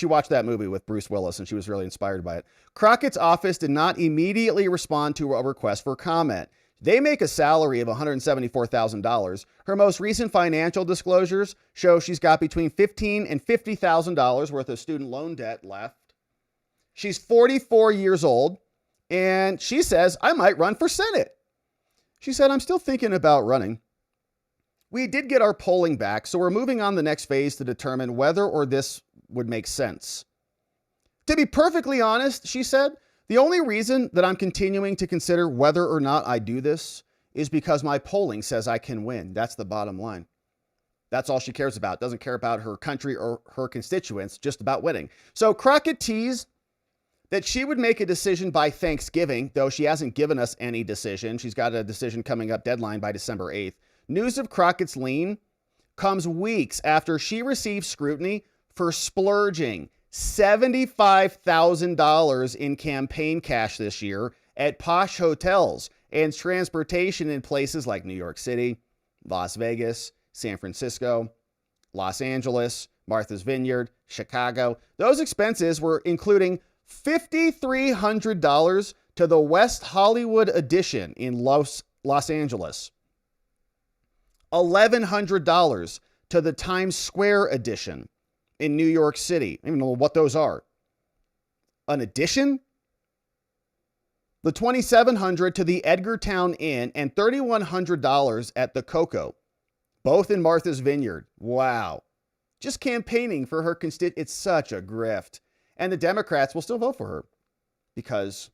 watched that movie with Bruce Willis, and she was really inspired by it. Crockett's office did not immediately respond to a request for comment. They make a salary of $174,000. Her most recent financial disclosures show she's got between $15,000 and $50,000 worth of student loan debt left. She's 44 years old, and she says, I might run for Senate. She said, I'm still thinking about running. We did get our polling back, so we're moving on the next phase to determine whether or this would make sense. To be perfectly honest, she said, the only reason that I'm continuing to consider whether or not I do this is because my polling says I can win. That's the bottom line. That's all she cares about. Doesn't care about her country or her constituents, just about winning. So Crockett teased that she would make a decision by Thanksgiving, though she hasn't given us any decision. She's got a decision coming up, deadline by December 8th. News of Crockett's lien comes weeks after she received scrutiny for splurging $75,000 in campaign cash this year at posh hotels and transportation in places like New York City, Las Vegas, San Francisco, Los Angeles, Martha's Vineyard, Chicago. Those expenses were including $5,300 to the West Hollywood Edition in Los Angeles, $1,100 to the Times Square Edition in New York City. I don't even know what those are. An addition? The $2,700 to the Edgartown Inn and $3,100 at the Cocoa, both in Martha's Vineyard. Wow. Just campaigning for her it's such a grift. And the Democrats will still vote for her because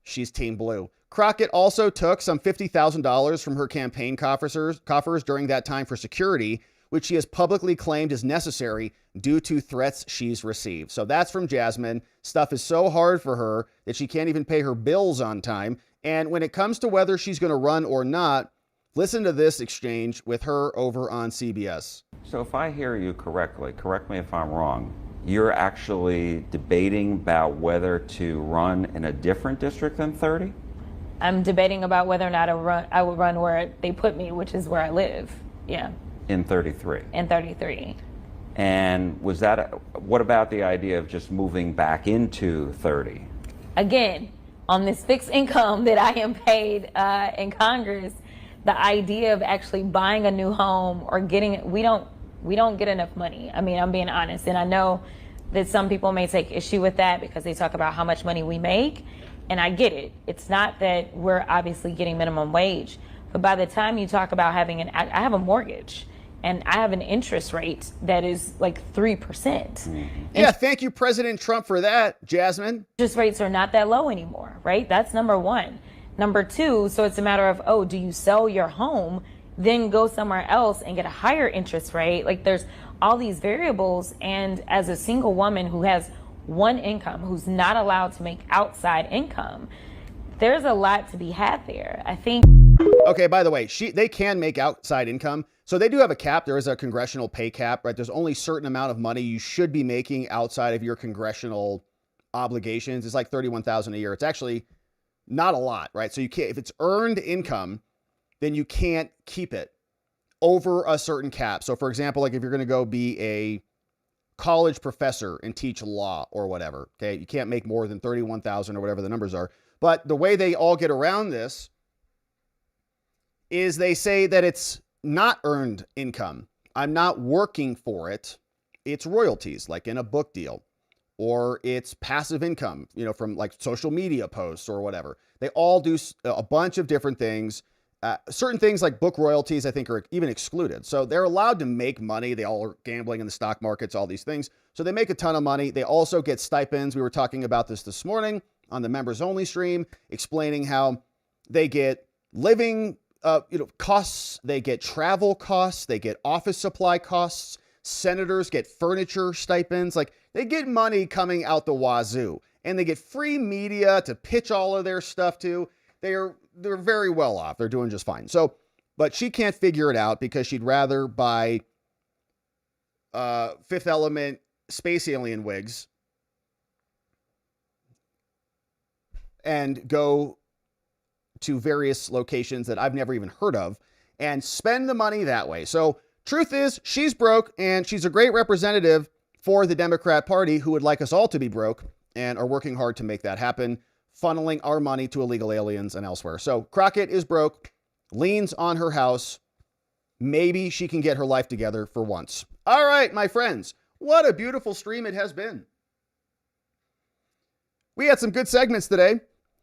she's Team Blue. Crockett also took some $50,000 from her campaign coffers during that time for security, which she has publicly claimed is necessary due to threats she's received. So that's from Jasmine. Stuff is so hard for her that she can't even pay her bills on time. And when it comes to whether she's going to run or not, listen to this exchange with her over on CBS. So if I hear you correctly, correct me if I'm wrong, you're actually debating about whether to run in a different district than 30? I'm debating about whether or not I would run where they put me, which is where I live. Yeah. In 33? In 33. And was that, what about the idea of just moving back into 30? Again, on this fixed income that I am paid in Congress, the idea of actually buying a new home or getting, we don't get enough money. I mean, I'm being honest. And I know that some people may take issue with that because they talk about how much money we make. And I get it. It's not that we're obviously getting minimum wage. But by the time you talk about having I have a mortgage and I have an interest rate that is like 3%. Mm-hmm. Yeah, thank you, President Trump, for that, Jasmine. Interest rates are not that low anymore, right? That's number one. Number two, so it's a matter of, oh, do you sell your home, then go somewhere else and get a higher interest rate? Like there's all these variables. And as a single woman who has one income, who's not allowed to make outside income, there's a lot to be had there, I think. Okay, by the way, they can make outside income. So they do have a cap. There is a congressional pay cap, right? There's only a certain amount of money you should be making outside of your congressional obligations. It's like $31,000 a year. It's actually not a lot, right? So you can't, if it's earned income, then you can't keep it over a certain cap. So for example, like if you're going to go be a college professor and teach law or whatever, okay, you can't make more than 31,000 or whatever the numbers are. But the way they all get around this is they say that it's not earned income. I'm not working for it. It's royalties, like in a book deal, or it's passive income, you know, from like social media posts or whatever. They all do a bunch of different things. Certain things like book royalties, I think, are even excluded. So they're allowed to make money. They all are gambling in the stock markets, all these things. So they make a ton of money. They also get stipends. We were talking about this morning on the members only stream, explaining how they get living costs, they get travel costs, they get office supply costs. Senators get furniture stipends. Like they get money coming out the wazoo, and they get free media to pitch all of their stuff to. They're very well off. They're doing just fine. So, but she can't figure it out because she'd rather buy Fifth Element space alien wigs and go to various locations that I've never even heard of and spend the money that way. So truth is, she's broke, and she's a great representative for the Democrat Party, who would like us all to be broke and are working hard to make that happen, funneling our money to illegal aliens and elsewhere. So Crockett is broke, leans on her house. Maybe she can get her life together for once. All right, my friends, what a beautiful stream it has been. We had some good segments today.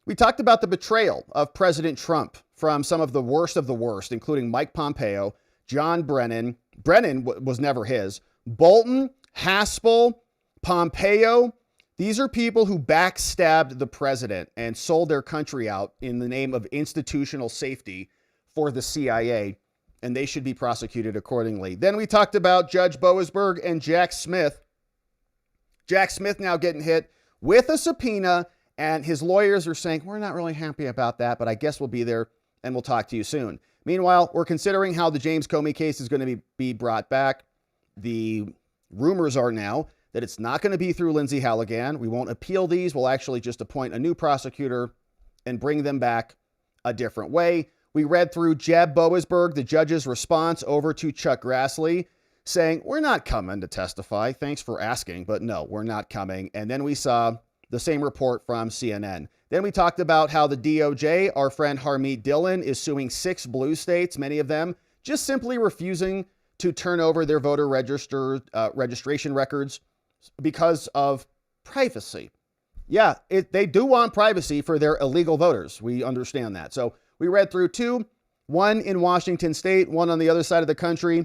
We talked about the betrayal of President Trump from some of the worst, including Mike Pompeo, John Brennan. Brennan was never his. Bolton, Haspel, Pompeo. These are people who backstabbed the president and sold their country out in the name of institutional safety for the CIA, and they should be prosecuted accordingly. Then we talked about Judge Boasberg and Jack Smith. Jack Smith now getting hit with a subpoena, and his lawyers are saying, we're not really happy about that, but I guess we'll be there and we'll talk to you soon. Meanwhile, we're considering how the James Comey case is going to be brought back. The rumors are now that it's not going to be through Lindsay Haligan. We won't appeal these. We'll actually just appoint a new prosecutor and bring them back a different way. We read through Jeb Boasberg, the judge's response over to Chuck Grassley, saying, we're not coming to testify. Thanks for asking, but no, we're not coming. And then we saw the same report from CNN. Then we talked about how the DOJ, our friend Harmeet Dillon, is suing 6 blue states, many of them just simply refusing to turn over their voter registration records because of privacy. Yeah, they do want privacy for their illegal voters. We understand that. So we read through 2, one in Washington State, one on the other side of the country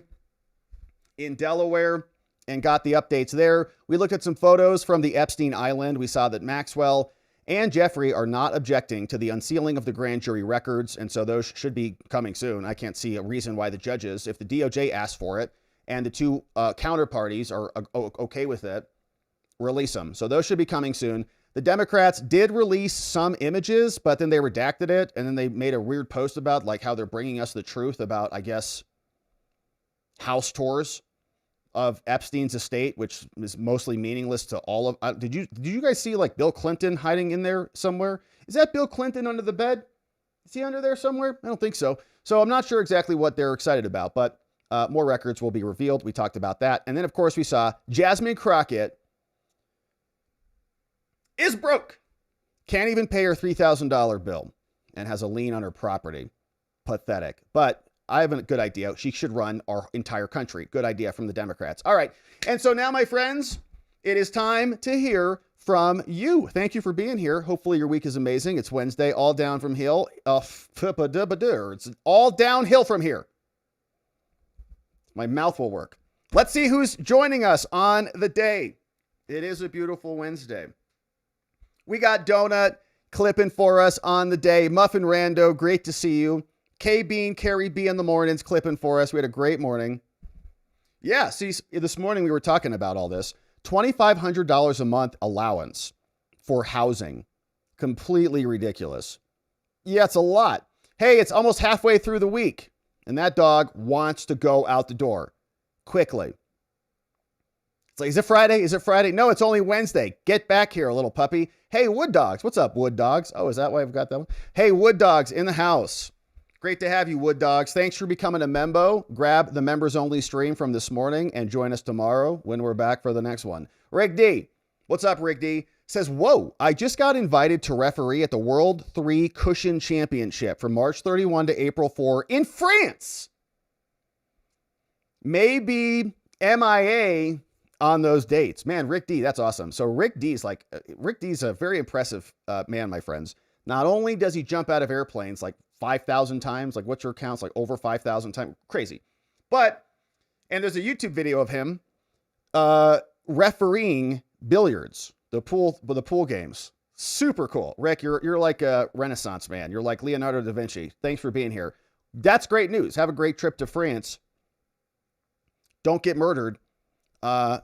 in Delaware, and got the updates there. We looked at some photos from the Epstein Island. We saw that Maxwell and Jeffrey are not objecting to the unsealing of the grand jury records, and so those should be coming soon. I can't see a reason why the judges, if the DOJ asked for it and the two counterparties are okay with it, release them. So those should be coming soon. The Democrats did release some images, but then they redacted it. And then they made a weird post about like how they're bringing us the truth about, I guess, house tours of Epstein's estate, which is mostly meaningless to all of. Did you guys see like Bill Clinton hiding in there somewhere? Is that Bill Clinton under the bed? Is he under there somewhere? I don't think so. So I'm not sure exactly what they're excited about, but more records will be revealed. We talked about that. And then, of course, we saw Jasmine Crockett is broke. Can't even pay her $3,000 bill and has a lien on her property. Pathetic. But I have a good idea. She should run our entire country. Good idea from the Democrats. All right. And so now, my friends, it is time to hear from you. Thank you for being here. Hopefully your week is amazing. It's Wednesday, all down from hill. It's all downhill from here. My mouth will work. Let's see who's joining us on the day. It is a beautiful Wednesday. We got Donut clipping for us on the day. Muffin Rando, great to see you. K-Bean, Carrie B in the mornings clipping for us. We had a great morning. Yeah, see, this morning we were talking about all this. $2,500 a month allowance for housing. Completely ridiculous. Yeah, it's a lot. Hey, it's almost halfway through the week, and that dog wants to go out the door quickly. It's like, is it Friday? Is it Friday? No, it's only Wednesday. Get back here, little puppy. Hey, Wood Dogs. What's up, Wood Dogs? Oh, is that why I've got that one? Hey, Wood Dogs in the house. Great to have you, Wood Dogs. Thanks for becoming a membo. Grab the members only stream from this morning and join us tomorrow when we're back for the next one. Rick D. What's up, Rick D? Says, whoa, I just got invited to referee at the World 3 Cushion Championship from March 31 to April 4 in France. Maybe MIA on those dates. Man, Rick D, that's awesome. So Rick D's a very impressive man, my friends. Not only does he jump out of airplanes like 5,000 times, like what's your counts, like over 5,000 times, crazy. But, and there's a YouTube video of him refereeing billiards, the pool games. Super cool. Rick, you're like a Renaissance man. You're like Leonardo da Vinci. Thanks for being here. That's great news. Have a great trip to France. Don't get murdered by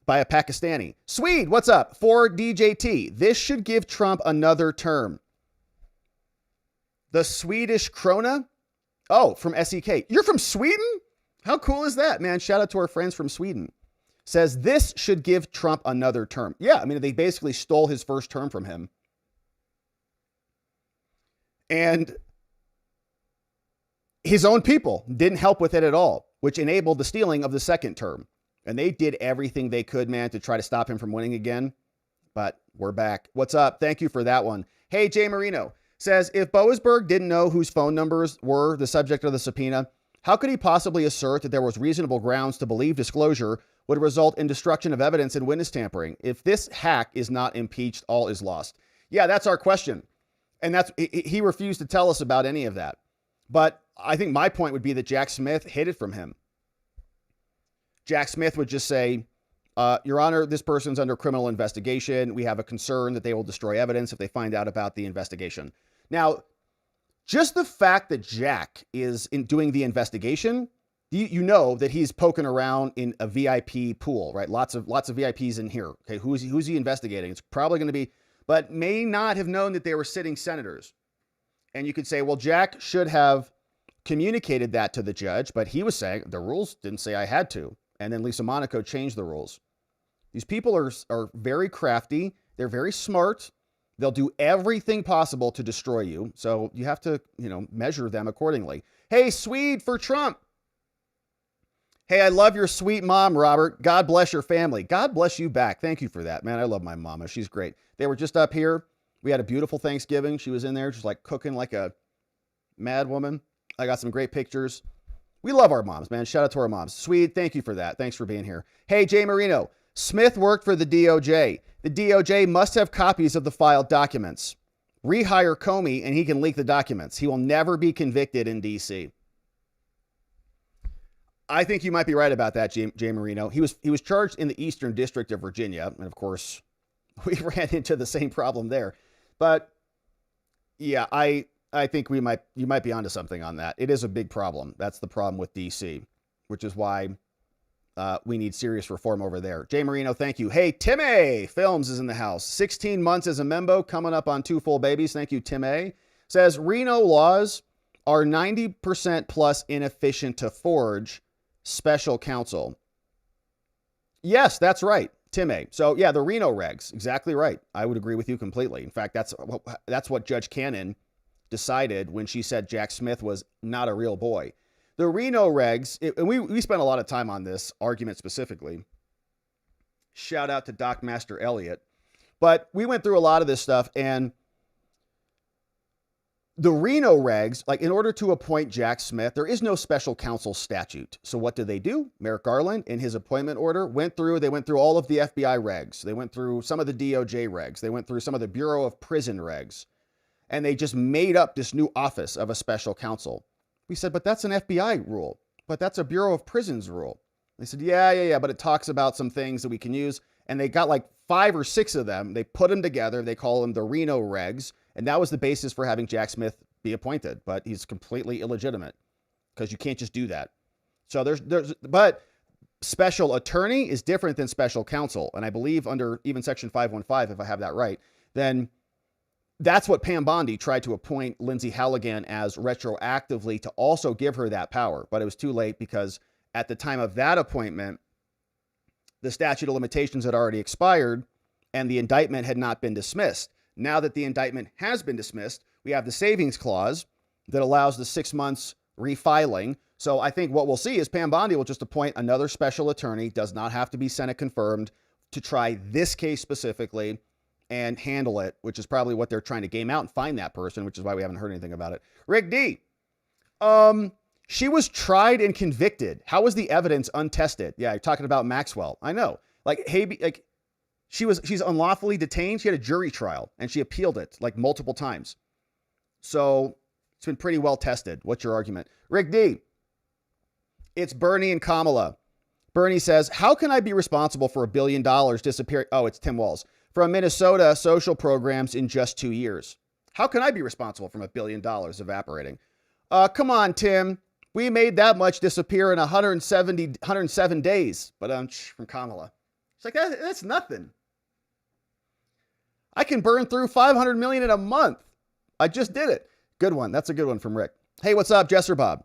a Pakistani. Swede, what's up? For DJT, this should give Trump another term. The Swedish krona? Oh, from SEK. You're from Sweden? How cool is that, man? Shout out to our friends from Sweden. Says this should give Trump another term. Yeah, I mean, they basically stole his first term from him. And his own people didn't help with it at all, which enabled the stealing of the second term. And they did everything they could, man, to try to stop him from winning again. But we're back. What's up? Thank you for that one. Hey, Jay Marino says, if Boasberg didn't know whose phone numbers were the subject of the subpoena, how could he possibly assert that there was reasonable grounds to believe disclosure would result in destruction of evidence and witness tampering? If this hack is not impeached, all is lost. Yeah, that's our question. And he refused to tell us about any of that. But I think my point would be that Jack Smith hid it from him. Jack Smith would just say, Your Honor, this person's under criminal investigation. We have a concern that they will destroy evidence if they find out about the investigation. Now, just the fact that Jack is doing the investigation, you know that he's poking around in a VIP pool, right? Lots of VIPs in here. Okay, who's he investigating? It's probably going to be, but may not have known that they were sitting senators. And you could say, well, Jack should have communicated that to the judge, but he was saying the rules didn't say I had to. And then Lisa Monaco changed the rules. These people are very crafty. They're very smart. They'll do everything possible to destroy you. So you have to, measure them accordingly. Hey, Swede for Trump. Hey, I love your sweet mom, Robert. God bless your family. God bless you back. Thank you for that, man. I love my mama. She's great. They were just up here. We had a beautiful Thanksgiving. She was in there just like cooking like a mad woman. I got some great pictures. We love our moms, man. Shout out to our moms. Swede, thank you for that. Thanks for being here. Hey, Jay Marino. Smith worked for the DOJ. The DOJ must have copies of the filed documents. Rehire Comey and he can leak the documents. He will never be convicted in D.C. I think you might be right about that, Jay Marino. He was charged in the Eastern District of Virginia. And of course, we ran into the same problem there. But yeah, I think you might be onto something on that. It is a big problem. That's the problem with D.C. which is why we need serious reform over there. Jay Marino, thank you. Hey, Tim A. Films is in the house. 16 months as a membo, coming up on 2 full babies. Thank you, Tim A. Says, Reno laws are 90% plus inefficient to forge. Special counsel. Yes, that's right, Tim A. So yeah, the Reno regs, exactly right. I would agree with you completely. In fact, that's what Judge Cannon decided when she said Jack Smith was not a real boy. The Reno regs, and we spent a lot of time on this argument specifically. Shout out to Doc Master Elliott. But we went through a lot of this stuff, and the Reno regs, like in order to appoint Jack Smith, there is no special counsel statute. So what did they do? Merrick Garland, in his appointment order, went through all of the FBI regs. They went through some of the DOJ regs. They went through some of the Bureau of Prison regs. And they just made up this new office of a special counsel. We said, but that's an FBI rule. But that's a Bureau of Prisons rule. They said, yeah, but it talks about some things that we can use. And they got like 5 or 6 of them. They put them together. They call them the Reno regs. And that was the basis for having Jack Smith be appointed. But he's completely illegitimate because you can't just do that. So but special attorney is different than special counsel. And I believe under even Section 515, if I have that right, then that's what Pam Bondi tried to appoint Lindsay Haligan as retroactively to also give her that power. But it was too late because at the time of that appointment, the statute of limitations had already expired and the indictment had not been dismissed. Now that the indictment has been dismissed, we have the savings clause that allows the 6 months refiling. So I think what we'll see is Pam Bondi will just appoint another special attorney, does not have to be Senate confirmed, to try this case specifically and handle it, which is probably what they're trying to game out and find that person, which is why we haven't heard anything about it. Rick D. She was tried and convicted. How was the evidence untested? Yeah, you're talking about Maxwell. I know. She's unlawfully detained. She had a jury trial and she appealed it like multiple times. So it's been pretty well tested. What's your argument? Rick D. It's Bernie and Kamala. Bernie says, how can I be responsible for $1 billion disappearing? Oh, it's Tim Walz. From Minnesota social programs in just 2 years. How can I be responsible from $1 billion evaporating? Come on, Tim. We made that much disappear in 107 days. But from Kamala. It's like, that's nothing. I can burn through 500 million in a month. I just did it. Good one. That's a good one from Rick. Hey, what's up, Jesser Bob?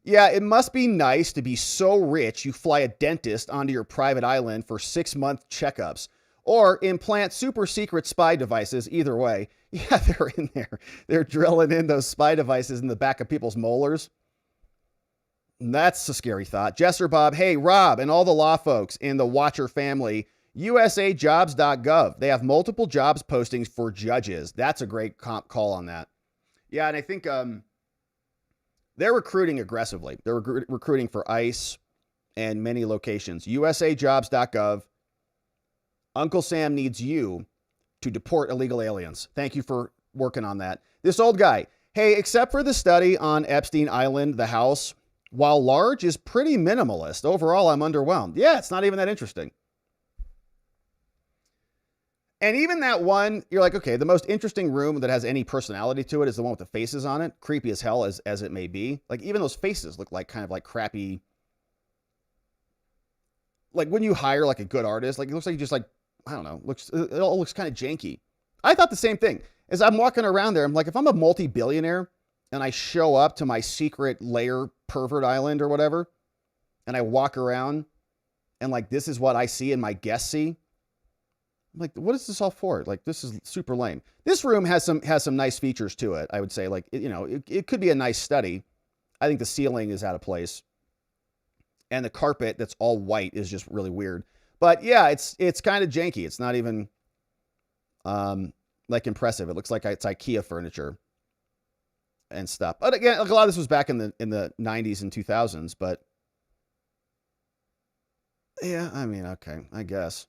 Yeah, it must be nice to be so rich you fly a dentist onto your private island for 6-month checkups. Or implant super secret spy devices. Either way. Yeah, they're in there. They're drilling in those spy devices in the back of people's molars. That's a scary thought. Jesser Bob, hey, Rob, and all the law folks in the Watcher family, usajobs.gov. They have multiple jobs postings for judges. That's a great call on that. Yeah, and I think they're recruiting aggressively. They're recruiting for ICE and many locations. usajobs.gov. Uncle Sam needs you to deport illegal aliens. Thank you for working on that. This old guy. Hey, except for the study on Epstein Island, the house, while large, is pretty minimalist. Overall, I'm underwhelmed. Yeah, it's not even that interesting. And even that one, you're like, okay, the most interesting room that has any personality to it is the one with the faces on it. Creepy as hell as it may be. Like even those faces look like kind of like crappy. Like when you hire like a good artist, like it looks like you just like, I don't know, it all looks kind of janky. I thought the same thing. As I'm walking around there, I'm like, if I'm a multi-billionaire and I show up to my secret lair pervert island or whatever, and I walk around and like, this is what I see and my guests see. I'm like, what is this all for? Like, this is super lame. This room has some nice features to it. I would say like, it could be a nice study. I think the ceiling is out of place. And the carpet that's all white is just really weird. But yeah, it's kind of janky. It's not even like impressive. It looks like it's IKEA furniture and stuff. But again, like a lot of this was back in the 90s and 2000s. But yeah, I mean, okay, I guess.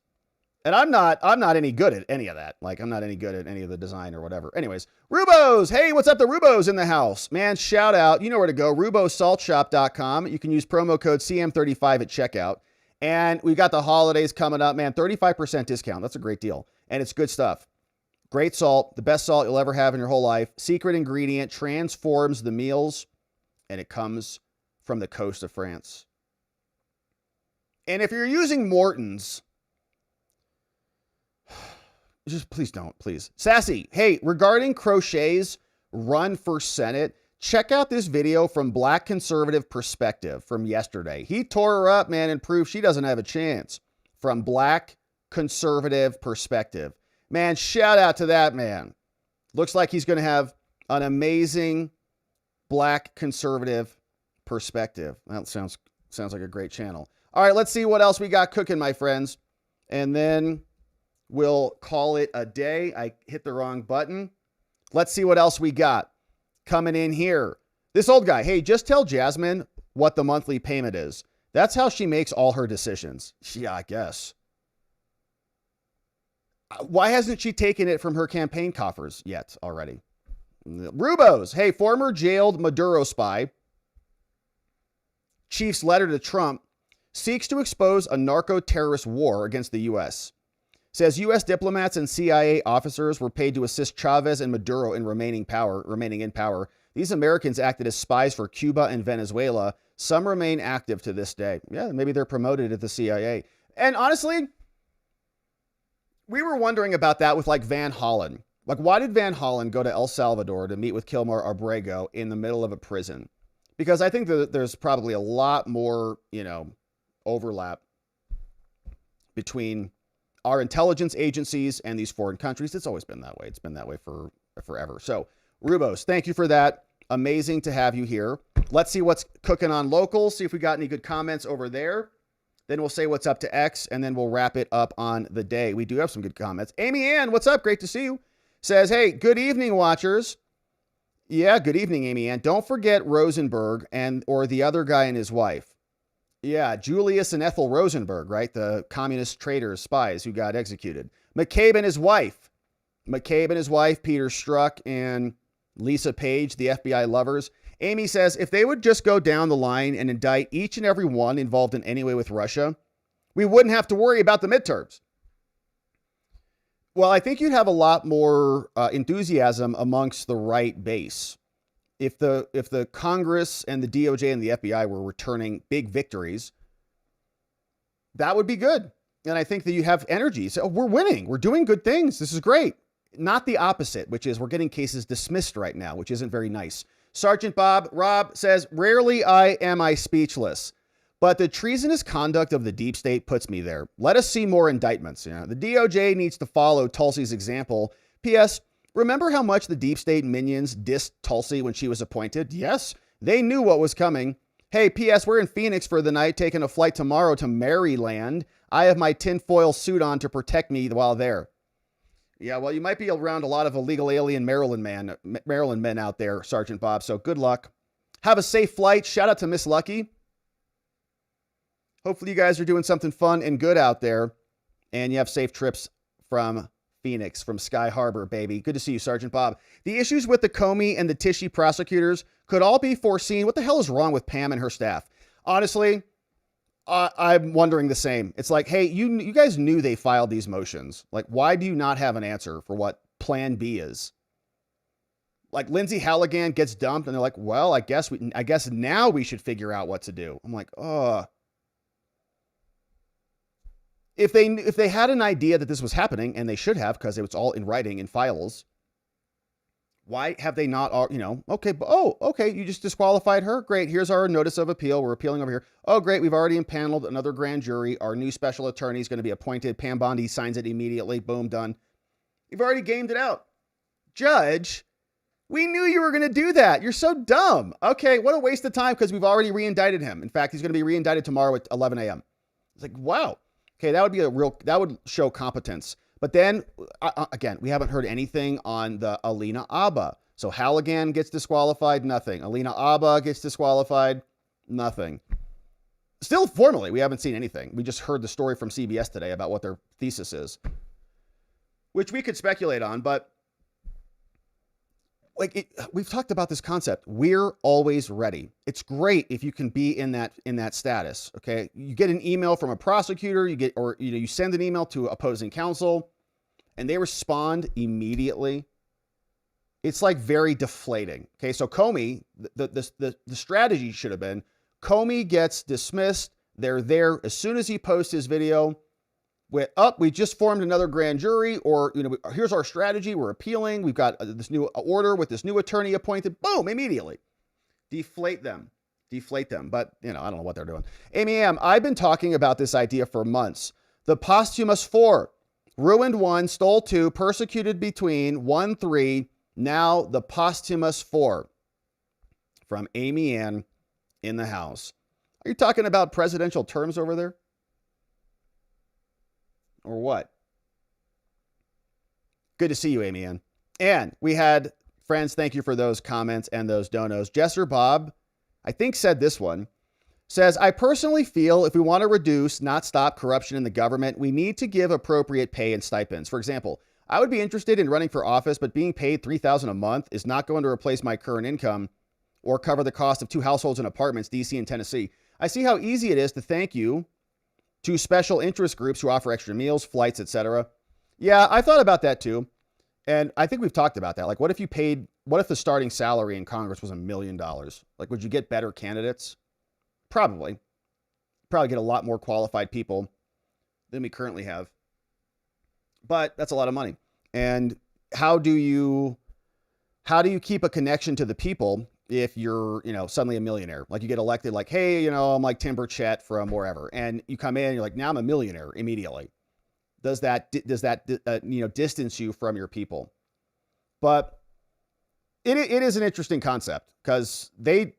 And I'm not any good at any of that. Like I'm not any good at any of the design or whatever. Anyways, Rubos. Hey, what's up? The Rubos in the house, man. Shout out. You know where to go. RuboSaltShop.com. You can use promo code CM35 at checkout. And we've got the holidays coming up, man. 35% discount. That's a great deal. And it's good stuff. Great salt. The best salt you'll ever have in your whole life. Secret ingredient. Transforms the meals. And it comes from the coast of France. And if you're using Morton's, just please don't, please. Sassy, hey, regarding Crochet's run for Senate, check out this video from Black Conservative Perspective from yesterday. He tore her up, man, and proved she doesn't have a chance. From Black Conservative Perspective. Man, shout out to that man. Looks like he's going to have an amazing Black Conservative Perspective. That sounds like a great channel. All right, let's see what else we got cooking, my friends. And then we'll call it a day. I hit the wrong button. Let's see what else we got coming in here. This old guy, hey, just tell Jasmine what the monthly payment is. That's how she makes all her decisions. Yeah, I guess. Why hasn't she taken it from her campaign coffers yet already? Rubos, hey, former jailed Maduro spy, chief's letter to Trump, seeks to expose a narco-terrorist war against the U.S. Says U.S. diplomats and CIA officers were paid to assist Chavez and Maduro in remaining in power. These Americans acted as spies for Cuba and Venezuela. Some remain active to this day. Yeah, maybe they're promoted at the CIA. And honestly, we were wondering about that with like Van Hollen. Like, why did Van Hollen go to El Salvador to meet with Kilmer Abrego in the middle of a prison? Because I think that there's probably a lot more, overlap between our intelligence agencies and these foreign countries. It's always been that way. It's been that way for forever. So, Rubos, thank you for that. Amazing to have you here. Let's see what's cooking on local. See if we got any good comments over there. Then we'll say what's up to X, and then we'll wrap it up on the day. We do have some good comments. Amy Ann, what's up? Great to see you. Says, hey, good evening, watchers. Yeah, good evening, Amy Ann. Don't forget Rosenberg or the other guy and his wife. Yeah, Julius and Ethel Rosenberg, right? The communist traitors, spies who got executed. McCabe and his wife. Peter Strzok, and Lisa Page, the FBI lovers. Amy says, if they would just go down the line and indict each and every one involved in any way with Russia, we wouldn't have to worry about the midterms. Well, I think you'd have a lot more enthusiasm amongst the right base. If the Congress and the DOJ and the FBI were returning big victories, that would be good. And I think that you have energy. So we're winning. We're doing good things. This is great. Not the opposite, which is we're getting cases dismissed right now, which isn't very nice. Sergeant Rob says, rarely am I speechless, but the treasonous conduct of the deep state puts me there. Let us see more indictments. The DOJ needs to follow Tulsi's example. P.S. Remember how much the deep state minions dissed Tulsi when she was appointed? Yes, they knew what was coming. Hey, P.S. We're in Phoenix for the night, taking a flight tomorrow to Maryland. I have my tinfoil suit on to protect me while there. Yeah, well, you might be around a lot of illegal alien Maryland men out there, Sergeant Bob, so good luck. Have a safe flight. Shout out to Miss Lucky. Hopefully you guys are doing something fun and good out there, and you have safe trips from Phoenix, from Sky Harbor, baby. Good to see you, Sergeant Bob. The issues with the Comey and the Tishy prosecutors could all be foreseen. What the hell is wrong with Pam and her staff? Honestly, I'm wondering the same. It's like, hey, you guys knew they filed these motions. Like, why do you not have an answer for what plan B is? Like, Lindsay Haligan gets dumped and they're like, well, I guess now we should figure out what to do. I'm like, if they had an idea that this was happening, and they should have, because it was all in writing in files, why have they not, okay, you just disqualified her. Great. Here's our notice of appeal. We're appealing over here. Oh, great. We've already impaneled another grand jury. Our new special attorney is going to be appointed. Pam Bondi signs it immediately. Boom, done. You've already gamed it out. Judge, we knew you were going to do that. You're so dumb. Okay, what a waste of time, because we've already re-indicted him. In fact, he's going to be re-indicted tomorrow at 11 a.m. It's like, wow. Okay, that would show competence. But then, again, we haven't heard anything on the Alina Abba. So Haligan gets disqualified, nothing. Alina Abba gets disqualified, nothing. Still, formally, we haven't seen anything. We just heard the story from CBS today about what their thesis is, which we could speculate on. But we've talked about this concept. We're always ready. It's great if you can be in that status. Okay, you get an email from a prosecutor, you send an email to opposing counsel, and they respond immediately. It's like very deflating. Okay, so Comey, the strategy should have been Comey gets dismissed, They're there as soon as he posts his video with, we just formed another grand jury, or, here's our strategy. We're appealing. We've got this new order with this new attorney appointed. Boom, immediately. Deflate them. But, I don't know what they're doing. Amy M., I've been talking about this idea for months. The posthumous 4. Ruined 1, stole 2, persecuted between 1, 3. Now the posthumous 4. From Amy Ann in the house. Are you talking about presidential terms over there? Or what? Good to see you, Amy Ann. And we had, friends, thank you for those comments and those donos. Jesser Bob, I think, said this one. Says, I personally feel if we want to reduce, not stop corruption in the government, we need to give appropriate pay and stipends. For example, I would be interested in running for office, but being paid $3,000 a month is not going to replace my current income or cover the cost of 2 households and apartments, DC and Tennessee. I see how easy it is to thank you to special interest groups who offer extra meals, flights, etc. Yeah, I thought about that too. And I think we've talked about that. Like, what if the starting salary in Congress was $1 million? Like, would you get better candidates? Probably get a lot more qualified people than we currently have. But that's a lot of money. And how do you keep a connection to the people if you're, suddenly a millionaire? Like, you get elected, like, hey, I'm like Tim Burchett from wherever. And you come in and you're like, now I'm a millionaire immediately. Does that distance you from your people? But it is an interesting concept because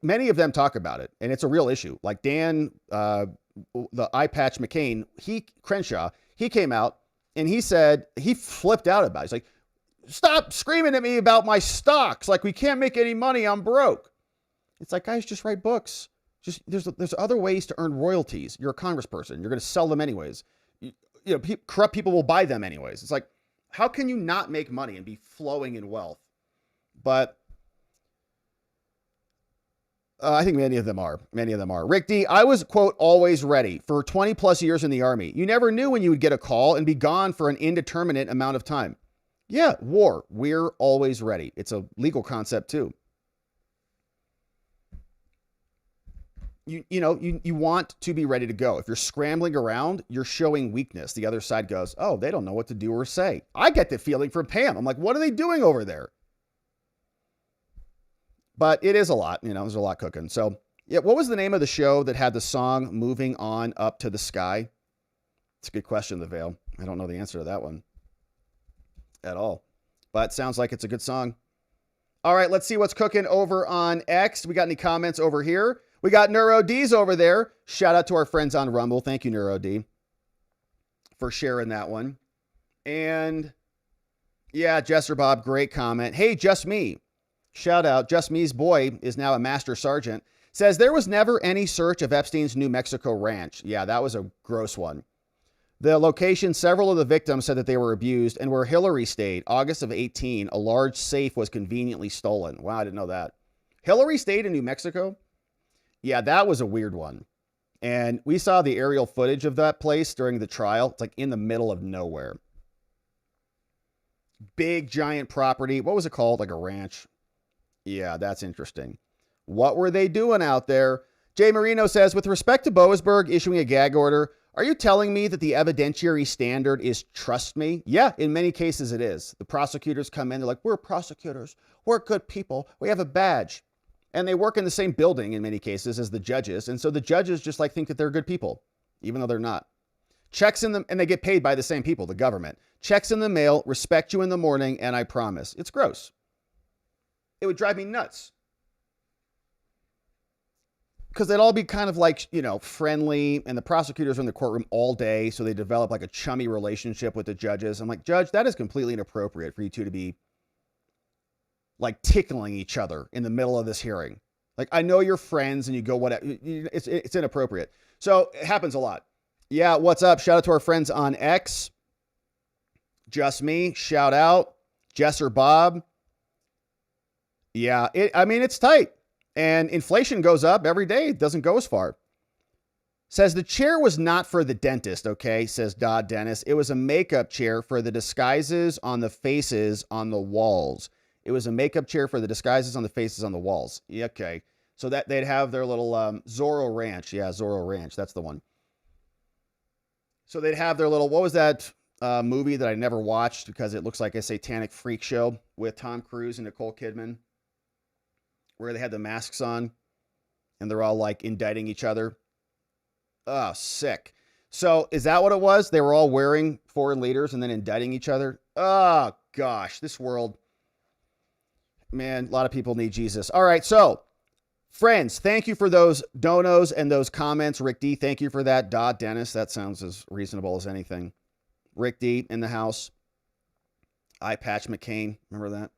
many of them talk about it, and it's a real issue. Like Dan, the eye patch McCain, Crenshaw, he came out and he said he flipped out about it. He's like, stop screaming at me about my stocks. Like, we can't make any money. I'm broke. It's like, guys, just write books. Just there's other ways to earn royalties. You're a congressperson. You're going to sell them anyways. Corrupt people will buy them anyways. It's like, how can you not make money and be flowing in wealth? But I think many of them are. Rick D, I was, quote, always ready for 20 plus years in the Army. You never knew when you would get a call and be gone for an indeterminate amount of time. Yeah, war. We're always ready. It's a legal concept too. You want to be ready to go. If you're scrambling around, you're showing weakness. The other side goes, oh, they don't know what to do or say. I get the feeling from Pam. I'm like, what are they doing over there? But it is a lot, there's a lot cooking. So yeah, what was the name of the show that had the song Moving On Up to the Sky? It's a good question, The Veil. I don't know the answer to that one at all, but sounds like it's a good song. All right, let's see what's cooking over on X. We got any comments over here? We got Neuro D's over there. Shout out to our friends on Rumble. Thank you, Neuro D, for sharing that one. And yeah, Jesser Bob, great comment. Hey, Just Me. Shout out. Just Me's boy is now a master sergeant. Says there was never any search of Epstein's New Mexico ranch. Yeah, that was a gross one. The location, several of the victims said that they were abused, and where Hillary stayed, August of 18, a large safe was conveniently stolen. Wow, I didn't know that. Hillary stayed in New Mexico? Yeah, that was a weird one. And we saw the aerial footage of that place during the trial. It's like in the middle of nowhere. Big, giant property. What was it called? Like a ranch. Yeah, that's interesting. What were they doing out there? Jay Marino says, with respect to Boasberg issuing a gag order, are you telling me that the evidentiary standard is trust me? Yeah, in many cases it is. The prosecutors come in, they're like, we're prosecutors. We're good people. We have a badge. And they work in the same building in many cases as the judges. And so the judges just think that they're good people, even though they're not. Checks in them, and they get paid by the same people, the government. Checks in the mail, respect you in the morning, and I promise. It's gross. It would drive me nuts. Because they'd all be kind of like, friendly, and the prosecutors are in the courtroom all day, so they develop like a chummy relationship with the judges. I'm like, Judge, that is completely inappropriate for you two to be like tickling each other in the middle of this hearing. Like, I know you're friends and you go, whatever. It's inappropriate. So it happens a lot. Yeah, what's up? Shout out to our friends on X. Just Me, shout out. Jesser Bob. Yeah, it's tight. And inflation goes up every day. It doesn't go as far. Says the chair was not for the dentist, okay, says Dodd Dennis. It was a makeup chair for the disguises on the faces on the walls. It was a makeup chair for the disguises on the faces on the walls. Yeah, okay. So that they'd have their little Zorro Ranch. Yeah, Zorro Ranch. That's the one. So they'd have their little, what was that movie that I never watched because it looks like a satanic freak show with Tom Cruise and Nicole Kidman, where they had the masks on and they're all like indicting each other. Oh, sick. So is that what it was? They were all wearing foreign leaders and then indicting each other. Oh, gosh, this world. Man, a lot of people need Jesus. All right, so friends, thank you for those donos and those comments. Rick D, thank you for that. Dennis, that sounds as reasonable as anything. Rick D in the house. Eye Patch McCain, remember that?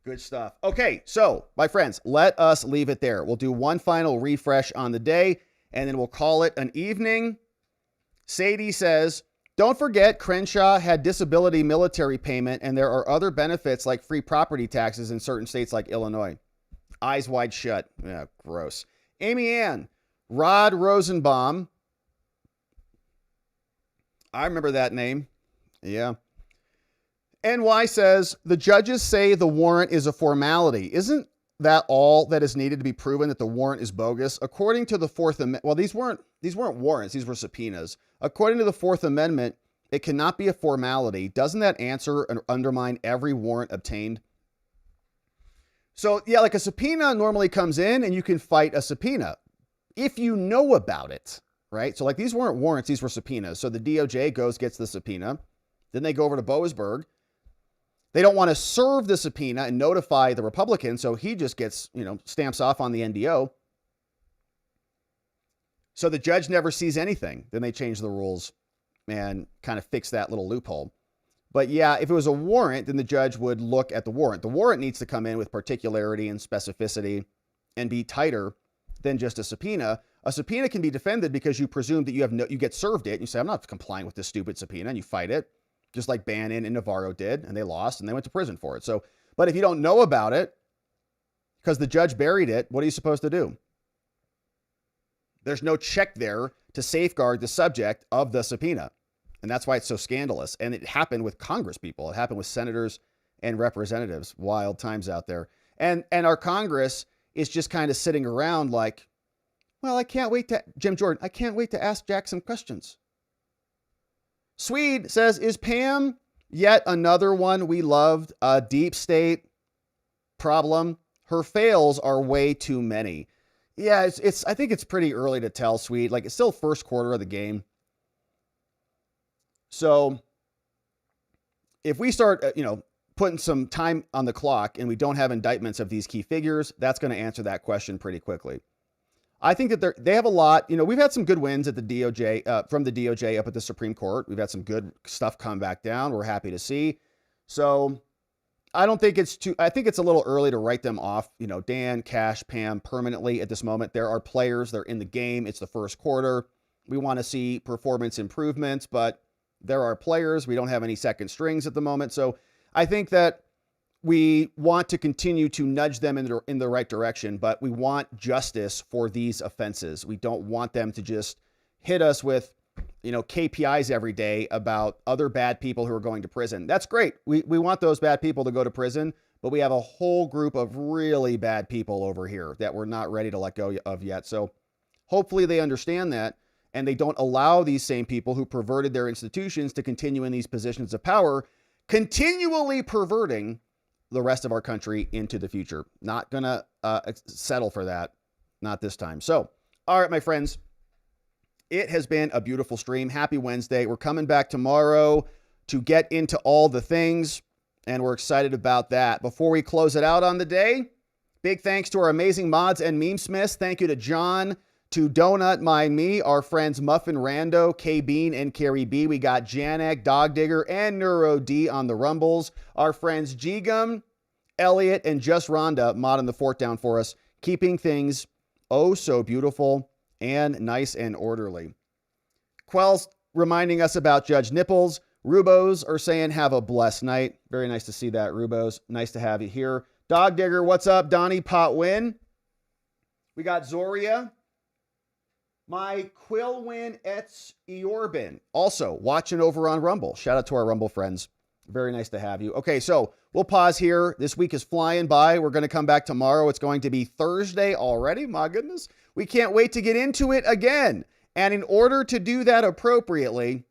Good stuff. Okay, so my friends, let us leave it there. We'll do one final refresh on the day, and then we'll call it an evening. Sadie says, don't forget Crenshaw had disability military payment, and there are other benefits like free property taxes in certain states like Illinois. Eyes wide shut. Yeah, gross. Amy Ann, Rod Rosenbaum. I remember that name. Yeah. NY says, the judges say the warrant is a formality. Isn't that all that is needed to be proven that the warrant is bogus? According to the Fourth Amendment, well, these weren't warrants, these were subpoenas. According to the Fourth Amendment, it cannot be a formality. Doesn't that answer and undermine every warrant obtained? So yeah, like a subpoena normally comes in and you can fight a subpoena if you know about it, right? So like these weren't warrants, these were subpoenas. So the DOJ gets the subpoena. Then they go over to Boasberg. They don't want to serve the subpoena and notify the Republican, so he just gets, stamps off on the NDO. So the judge never sees anything. Then they change the rules and kind of fix that little loophole. But yeah, if it was a warrant, then the judge would look at the warrant. The warrant needs to come in with particularity and specificity and be tighter than just a subpoena. A subpoena can be defended because you presume that you get served it. And you say, I'm not complying with this stupid subpoena, and you fight it. Just like Bannon and Navarro did, and they lost, and they went to prison for it. So, but if you don't know about it, because the judge buried it, what are you supposed to do? There's no check there to safeguard the subject of the subpoena. And that's why it's so scandalous. And it happened with Congress people. It happened with senators and representatives. Wild times out there. And our Congress is just kind of sitting around like, well, Jim Jordan, I can't wait to ask Jack some questions. Swede says, is Pam yet another one we loved? A deep state problem? Her fails are way too many. Yeah, I think it's pretty early to tell, Swede. Like, it's still first quarter of the game. So if we start, putting some time on the clock and we don't have indictments of these key figures, that's going to answer that question pretty quickly. I think that they have a lot. We've had some good wins at the DOJ, from the DOJ up at the Supreme Court. We've had some good stuff come back down. We're happy to see. So I think it's a little early to write them off, Dan, Cash, Pam permanently at this moment. There are players, they're in the game. It's the first quarter. We want to see performance improvements, but there are players. We don't have any second strings at the moment. So I think that we want to continue to nudge them in the right direction, but we want justice for these offenses. We don't want them to just hit us with, KPIs every day about other bad people who are going to prison. That's great. We want those bad people to go to prison, but we have a whole group of really bad people over here that we're not ready to let go of yet. So hopefully they understand that, and they don't allow these same people who perverted their institutions to continue in these positions of power, continually perverting the rest of our country into the future. Not gonna settle for that. Not this time. So, all right, my friends, it has been a beautiful stream. Happy Wednesday. We're coming back tomorrow to get into all the things, and we're excited about that. Before we close it out on the day, big thanks to our amazing mods and meme smiths. Thank you to John, to Donut Mind Me, our friends Muffin Rando, K Bean, and Carrie B. We got Janek, Dog Digger, and Neuro D on the Rumbles. Our friends G-Gum, Elliot, and Just Rhonda modding the fort down for us, keeping things oh so beautiful and nice and orderly. Quell's reminding us about Judge Nipples. Rubos are saying have a blessed night. Very nice to see that, Rubos. Nice to have you here. Dog Digger, what's up? Donnie Potwin. We got Zoria. My Quillwin Etz Eorbin, also watching over on Rumble. Shout out to our Rumble friends. Very nice to have you. Okay, so we'll pause here. This week is flying by. We're going to come back tomorrow. It's going to be Thursday already. My goodness. We can't wait to get into it again. And in order to do that appropriately,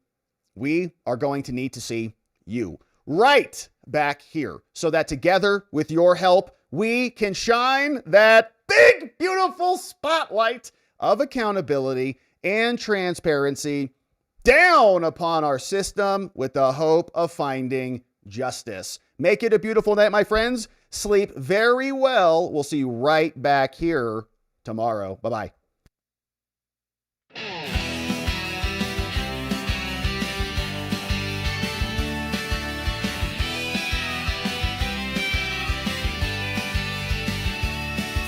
we are going to need to see you right back here so that together with your help, we can shine that big, beautiful spotlight of accountability and transparency down upon our system with the hope of finding justice. Make it a beautiful night, my friends. Sleep very well. We'll see you right back here tomorrow. Bye-bye.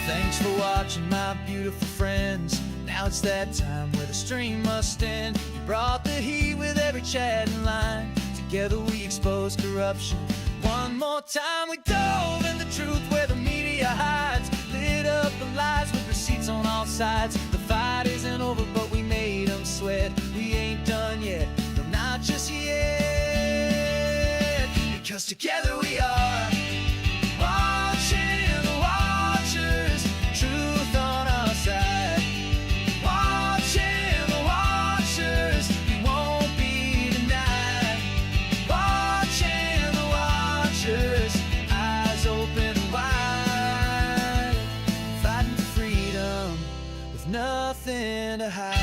Thanks for watching, my beautiful friends. Now it's that time where the stream must end. You brought the heat with every chat and line. Together we expose corruption. One more time we dove in the truth where the media hides. Lit up the lies with receipts on all sides. The fight isn't over, but we made them sweat. We ain't done yet, no, not just yet. Because together we are watching the watchers, truth on our side. Watching the watchers, we won't be denied. Watching the watchers, eyes open wide. Fighting for freedom with nothing to hide.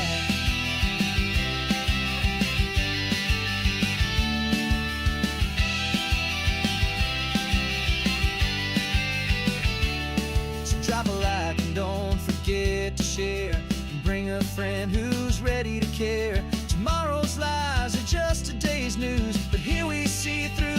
Drop a like and don't forget to share. And bring a friend who's ready to care. Tomorrow's lies are just today's news, but here we see through